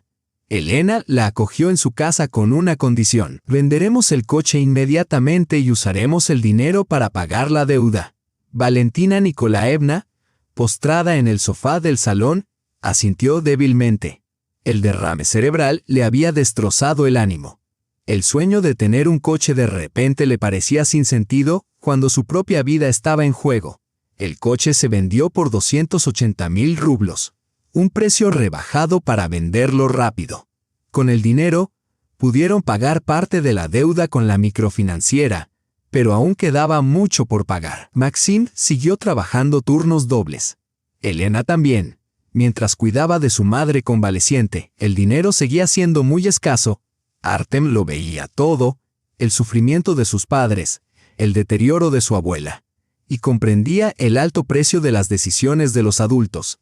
Elena la acogió en su casa con una condición: venderemos el coche inmediatamente y usaremos el dinero para pagar la deuda. Valentina Nikolaevna, postrada en el sofá del salón, asintió débilmente. El derrame cerebral le había destrozado el ánimo. El sueño de tener un coche de repente le parecía sin sentido cuando su propia vida estaba en juego. El coche se vendió por 280.000 rublos. Un precio rebajado para venderlo rápido. Con el dinero, pudieron pagar parte de la deuda con la microfinanciera, pero aún quedaba mucho por pagar. Maxim siguió trabajando turnos dobles. Elena también. Mientras cuidaba de su madre convaleciente, el dinero seguía siendo muy escaso. Artem lo veía todo, el sufrimiento de sus padres, el deterioro de su abuela, y comprendía el alto precio de las decisiones de los adultos.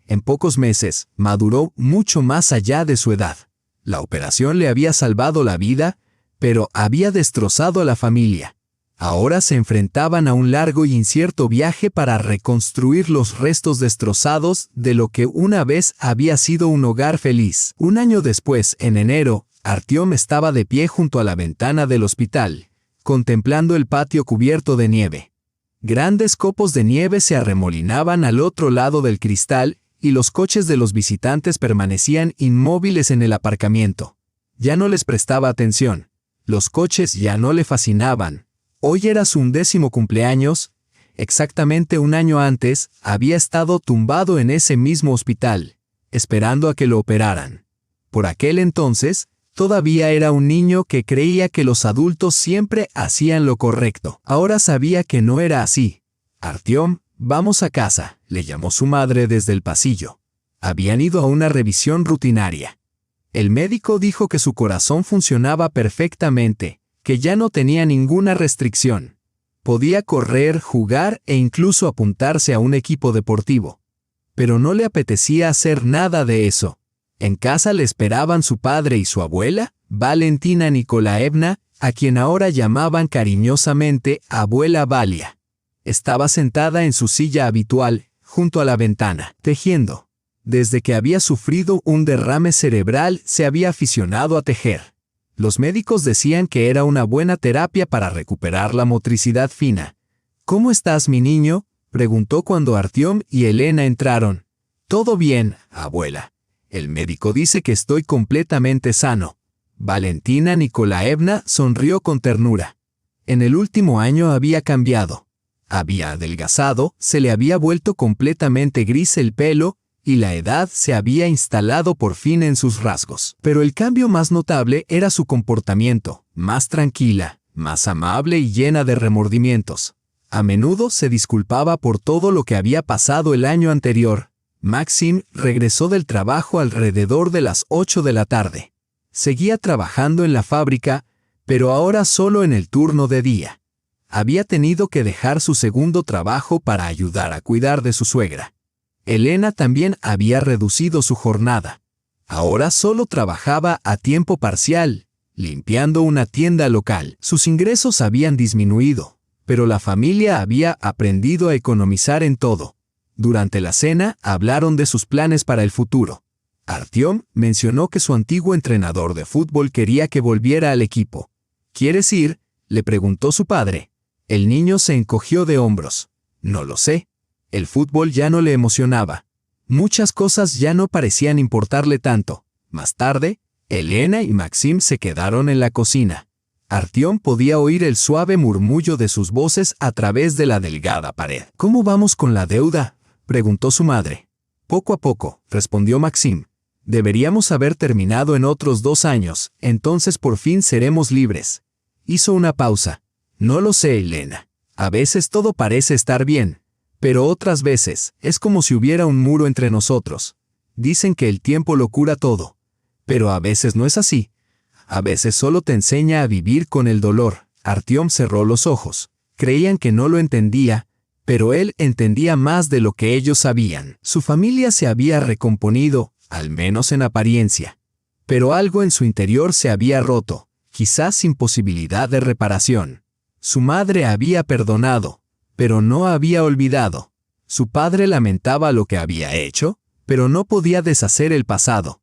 En pocos meses, maduró mucho más allá de su edad. La operación le había salvado la vida, pero había destrozado a la familia. Ahora se enfrentaban a un largo y incierto viaje para reconstruir los restos destrozados de lo que una vez había sido un hogar feliz. Un año después, en enero, Artyom estaba de pie junto a la ventana del hospital, contemplando el patio cubierto de nieve. Grandes copos de nieve se arremolinaban al otro lado del cristal y los coches de los visitantes permanecían inmóviles en el aparcamiento. Ya no les prestaba atención. Los coches ya no le fascinaban. Hoy era su 11º cumpleaños. Exactamente un año antes, había estado tumbado en ese mismo hospital, esperando a que lo operaran. Por aquel entonces, todavía era un niño que creía que los adultos siempre hacían lo correcto. Ahora sabía que no era así. Artyom, vamos a casa, le llamó su madre desde el pasillo. Habían ido a una revisión rutinaria. El médico dijo que su corazón funcionaba perfectamente, que ya no tenía ninguna restricción. Podía correr, jugar e incluso apuntarse a un equipo deportivo. Pero no le apetecía hacer nada de eso. En casa le esperaban su padre y su abuela, Valentina Nikolaevna, a quien ahora llamaban cariñosamente Abuela Valia. Estaba sentada en su silla habitual, junto a la ventana, tejiendo. Desde que había sufrido un derrame cerebral, se había aficionado a tejer. Los médicos decían que era una buena terapia para recuperar la motricidad fina. ¿Cómo estás, mi niño?, preguntó cuando Artyom y Elena entraron. Todo bien, abuela. El médico dice que estoy completamente sano. Valentina Nikolaevna sonrió con ternura. En el último año había cambiado. Había adelgazado, se le había vuelto completamente gris el pelo, y la edad se había instalado por fin en sus rasgos. Pero el cambio más notable era su comportamiento, más tranquila, más amable y llena de remordimientos. A menudo se disculpaba por todo lo que había pasado el año anterior. Maxim regresó del trabajo alrededor de las 8 de la tarde. Seguía trabajando en la fábrica, pero ahora solo en el turno de día. Había tenido que dejar su segundo trabajo para ayudar a cuidar de su suegra. Elena también había reducido su jornada. Ahora solo trabajaba a tiempo parcial, limpiando una tienda local. Sus ingresos habían disminuido, pero la familia había aprendido a economizar en todo. Durante la cena hablaron de sus planes para el futuro. Artyom mencionó que su antiguo entrenador de fútbol quería que volviera al equipo. ¿Quieres ir?, le preguntó su padre. El niño se encogió de hombros. No lo sé. El fútbol ya no le emocionaba. Muchas cosas ya no parecían importarle tanto. Más tarde, Elena y Maxim se quedaron en la cocina. Artyom podía oír el suave murmullo de sus voces a través de la delgada pared. ¿Cómo vamos con la deuda?, preguntó su madre. Poco a poco, respondió Maxim. Deberíamos haber terminado en otros 2 años, entonces por fin seremos libres. Hizo una pausa. No lo sé, Elena. A veces todo parece estar bien. Pero otras veces, es como si hubiera un muro entre nosotros. Dicen que el tiempo lo cura todo. Pero a veces no es así. A veces solo te enseña a vivir con el dolor. Artyom cerró los ojos. Creían que no lo entendía, pero él entendía más de lo que ellos sabían. Su familia se había recomponido, al menos en apariencia. Pero algo en su interior se había roto, quizás sin posibilidad de reparación. Su madre había perdonado, pero no había olvidado. Su padre lamentaba lo que había hecho, pero no podía deshacer el pasado.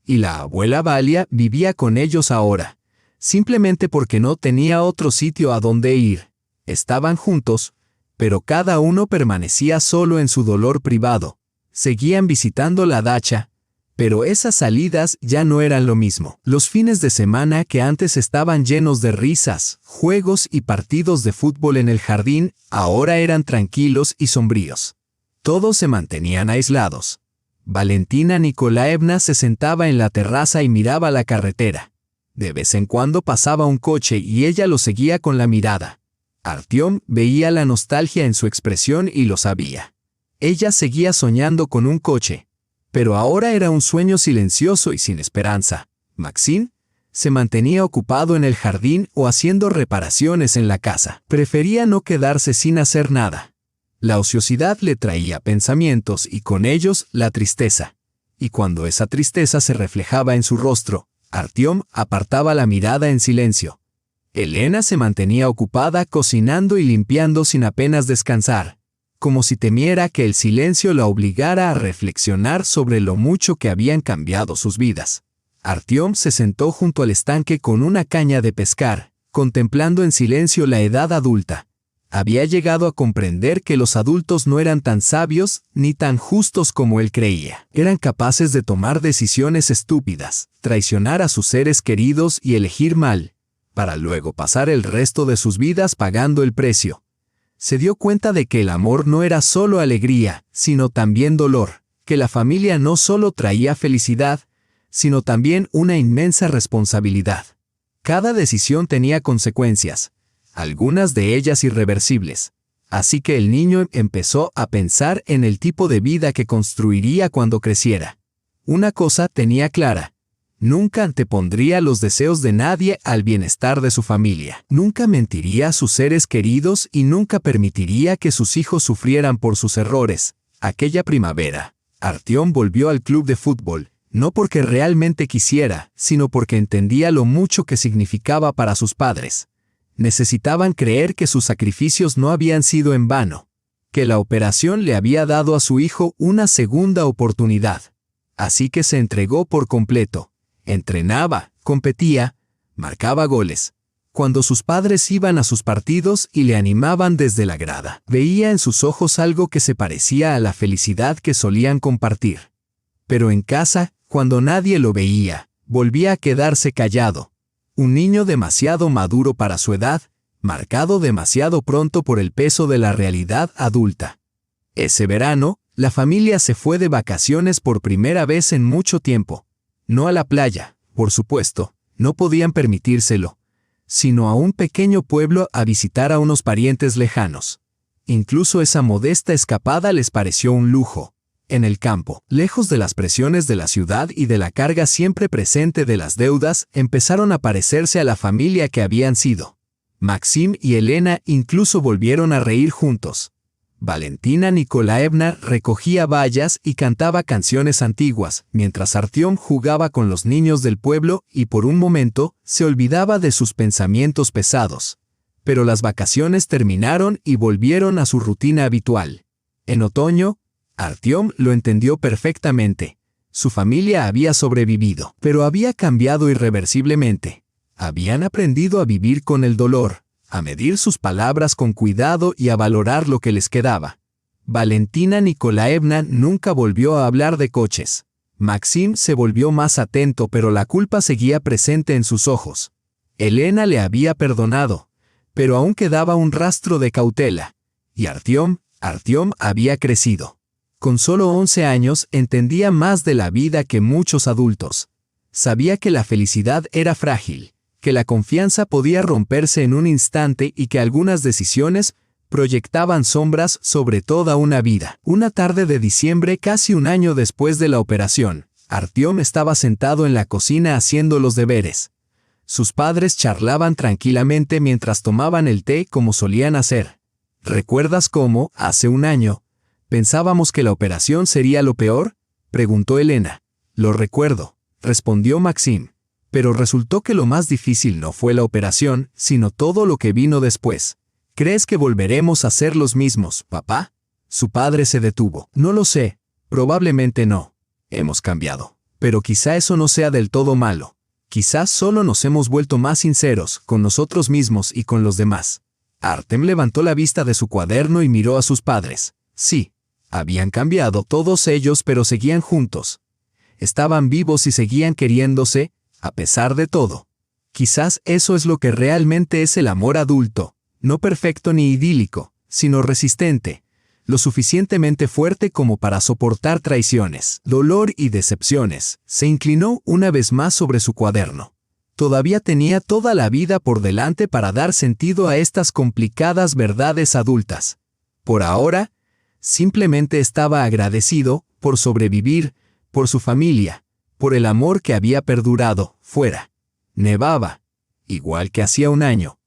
Y la abuela Valia vivía con ellos ahora, simplemente porque no tenía otro sitio a donde ir. Estaban juntos, pero cada uno permanecía solo en su dolor privado. Seguían visitando la dacha, pero esas salidas ya no eran lo mismo. Los fines de semana que antes estaban llenos de risas, juegos y partidos de fútbol en el jardín, ahora eran tranquilos y sombríos. Todos se mantenían aislados. Valentina Nikolaevna se sentaba en la terraza y miraba la carretera. De vez en cuando pasaba un coche y ella lo seguía con la mirada. Artyom veía la nostalgia en su expresión y lo sabía. Ella seguía soñando con un coche. Pero ahora era un sueño silencioso y sin esperanza. Maxim se mantenía ocupado en el jardín o haciendo reparaciones en la casa. Prefería no quedarse sin hacer nada. La ociosidad le traía pensamientos y con ellos la tristeza. Y cuando esa tristeza se reflejaba en su rostro, Artyom apartaba la mirada en silencio. Elena se mantenía ocupada cocinando y limpiando sin apenas descansar, como si temiera que el silencio la obligara a reflexionar sobre lo mucho que habían cambiado sus vidas. Artyom se sentó junto al estanque con una caña de pescar, contemplando en silencio la edad adulta. Había llegado a comprender que los adultos no eran tan sabios ni tan justos como él creía. Eran capaces de tomar decisiones estúpidas, traicionar a sus seres queridos y elegir mal, para luego pasar el resto de sus vidas pagando el precio. Se dio cuenta de que el amor no era solo alegría, sino también dolor, que la familia no solo traía felicidad, sino también una inmensa responsabilidad. Cada decisión tenía consecuencias, algunas de ellas irreversibles. Así que el niño empezó a pensar en el tipo de vida que construiría cuando creciera. Una cosa tenía clara: nunca antepondría los deseos de nadie al bienestar de su familia. Nunca mentiría a sus seres queridos y nunca permitiría que sus hijos sufrieran por sus errores. Aquella primavera, Artyom volvió al club de fútbol, no porque realmente quisiera, sino porque entendía lo mucho que significaba para sus padres. Necesitaban creer que sus sacrificios no habían sido en vano, que la operación le había dado a su hijo una segunda oportunidad. Así que se entregó por completo. Entrenaba, competía, marcaba goles. Cuando sus padres iban a sus partidos y le animaban desde la grada, veía en sus ojos algo que se parecía a la felicidad que solían compartir. Pero en casa, cuando nadie lo veía, volvía a quedarse callado. Un niño demasiado maduro para su edad, marcado demasiado pronto por el peso de la realidad adulta. Ese verano, la familia se fue de vacaciones por primera vez en mucho tiempo. No a la playa, por supuesto, no podían permitírselo, sino a un pequeño pueblo a visitar a unos parientes lejanos. Incluso esa modesta escapada les pareció un lujo. En el campo, lejos de las presiones de la ciudad y de la carga siempre presente de las deudas, empezaron a parecerse a la familia que habían sido. Maxim y Elena incluso volvieron a reír juntos. Valentina Nikolaevna recogía bayas y cantaba canciones antiguas, mientras Artyom jugaba con los niños del pueblo y por un momento se olvidaba de sus pensamientos pesados. Pero las vacaciones terminaron y volvieron a su rutina habitual. En otoño, Artyom lo entendió perfectamente. Su familia había sobrevivido, pero había cambiado irreversiblemente. Habían aprendido a vivir con el dolor, a medir sus palabras con cuidado y a valorar lo que les quedaba. Valentina Nikolaevna nunca volvió a hablar de coches. Maxim se volvió más atento, pero la culpa seguía presente en sus ojos. Elena le había perdonado, pero aún quedaba un rastro de cautela. Y Artyom había crecido. Con solo 11 años entendía más de la vida que muchos adultos. Sabía que la felicidad era frágil, que la confianza podía romperse en un instante y que algunas decisiones proyectaban sombras sobre toda una vida. Una tarde de diciembre, casi un año después de la operación, Artyom estaba sentado en la cocina haciendo los deberes. Sus padres charlaban tranquilamente mientras tomaban el té como solían hacer. ¿Recuerdas cómo, hace un año, pensábamos que la operación sería lo peor? Preguntó Elena. Lo recuerdo, respondió Maxim. Pero resultó que lo más difícil no fue la operación, sino todo lo que vino después. ¿Crees que volveremos a ser los mismos, papá? Su padre se detuvo. No lo sé, probablemente no. Hemos cambiado. Pero quizá eso no sea del todo malo. Quizás solo nos hemos vuelto más sinceros con nosotros mismos y con los demás. Artyom levantó la vista de su cuaderno y miró a sus padres. Sí, habían cambiado todos ellos, pero seguían juntos. Estaban vivos y seguían queriéndose, a pesar de todo. Quizás eso es lo que realmente es el amor adulto, no perfecto ni idílico, sino resistente, lo suficientemente fuerte como para soportar traiciones, dolor y decepciones. Se inclinó una vez más sobre su cuaderno. Todavía tenía toda la vida por delante para dar sentido a estas complicadas verdades adultas. Por ahora, simplemente estaba agradecido por sobrevivir, por su familia, por el amor que había perdurado. Fuera. Nevaba, igual que hacía un año.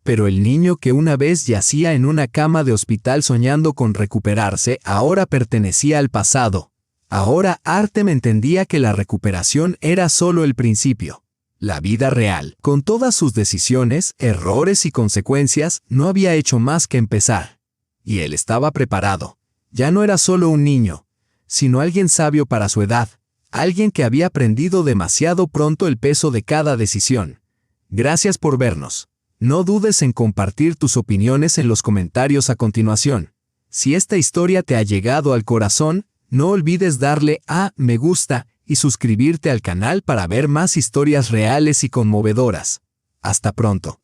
Pero el niño que una vez yacía en una cama de hospital soñando con recuperarse, ahora pertenecía al pasado. Ahora Artyom entendía que la recuperación era solo el principio. La vida real, con todas sus decisiones, errores y consecuencias, no había hecho más que empezar. Y él estaba preparado. Ya no era solo un niño, sino alguien sabio para su edad, alguien que había aprendido demasiado pronto el peso de cada decisión. Gracias por vernos. No dudes en compartir tus opiniones en los comentarios a continuación. Si esta historia te ha llegado al corazón, no olvides darle a me gusta y suscribirte al canal para ver más historias reales y conmovedoras. Hasta pronto.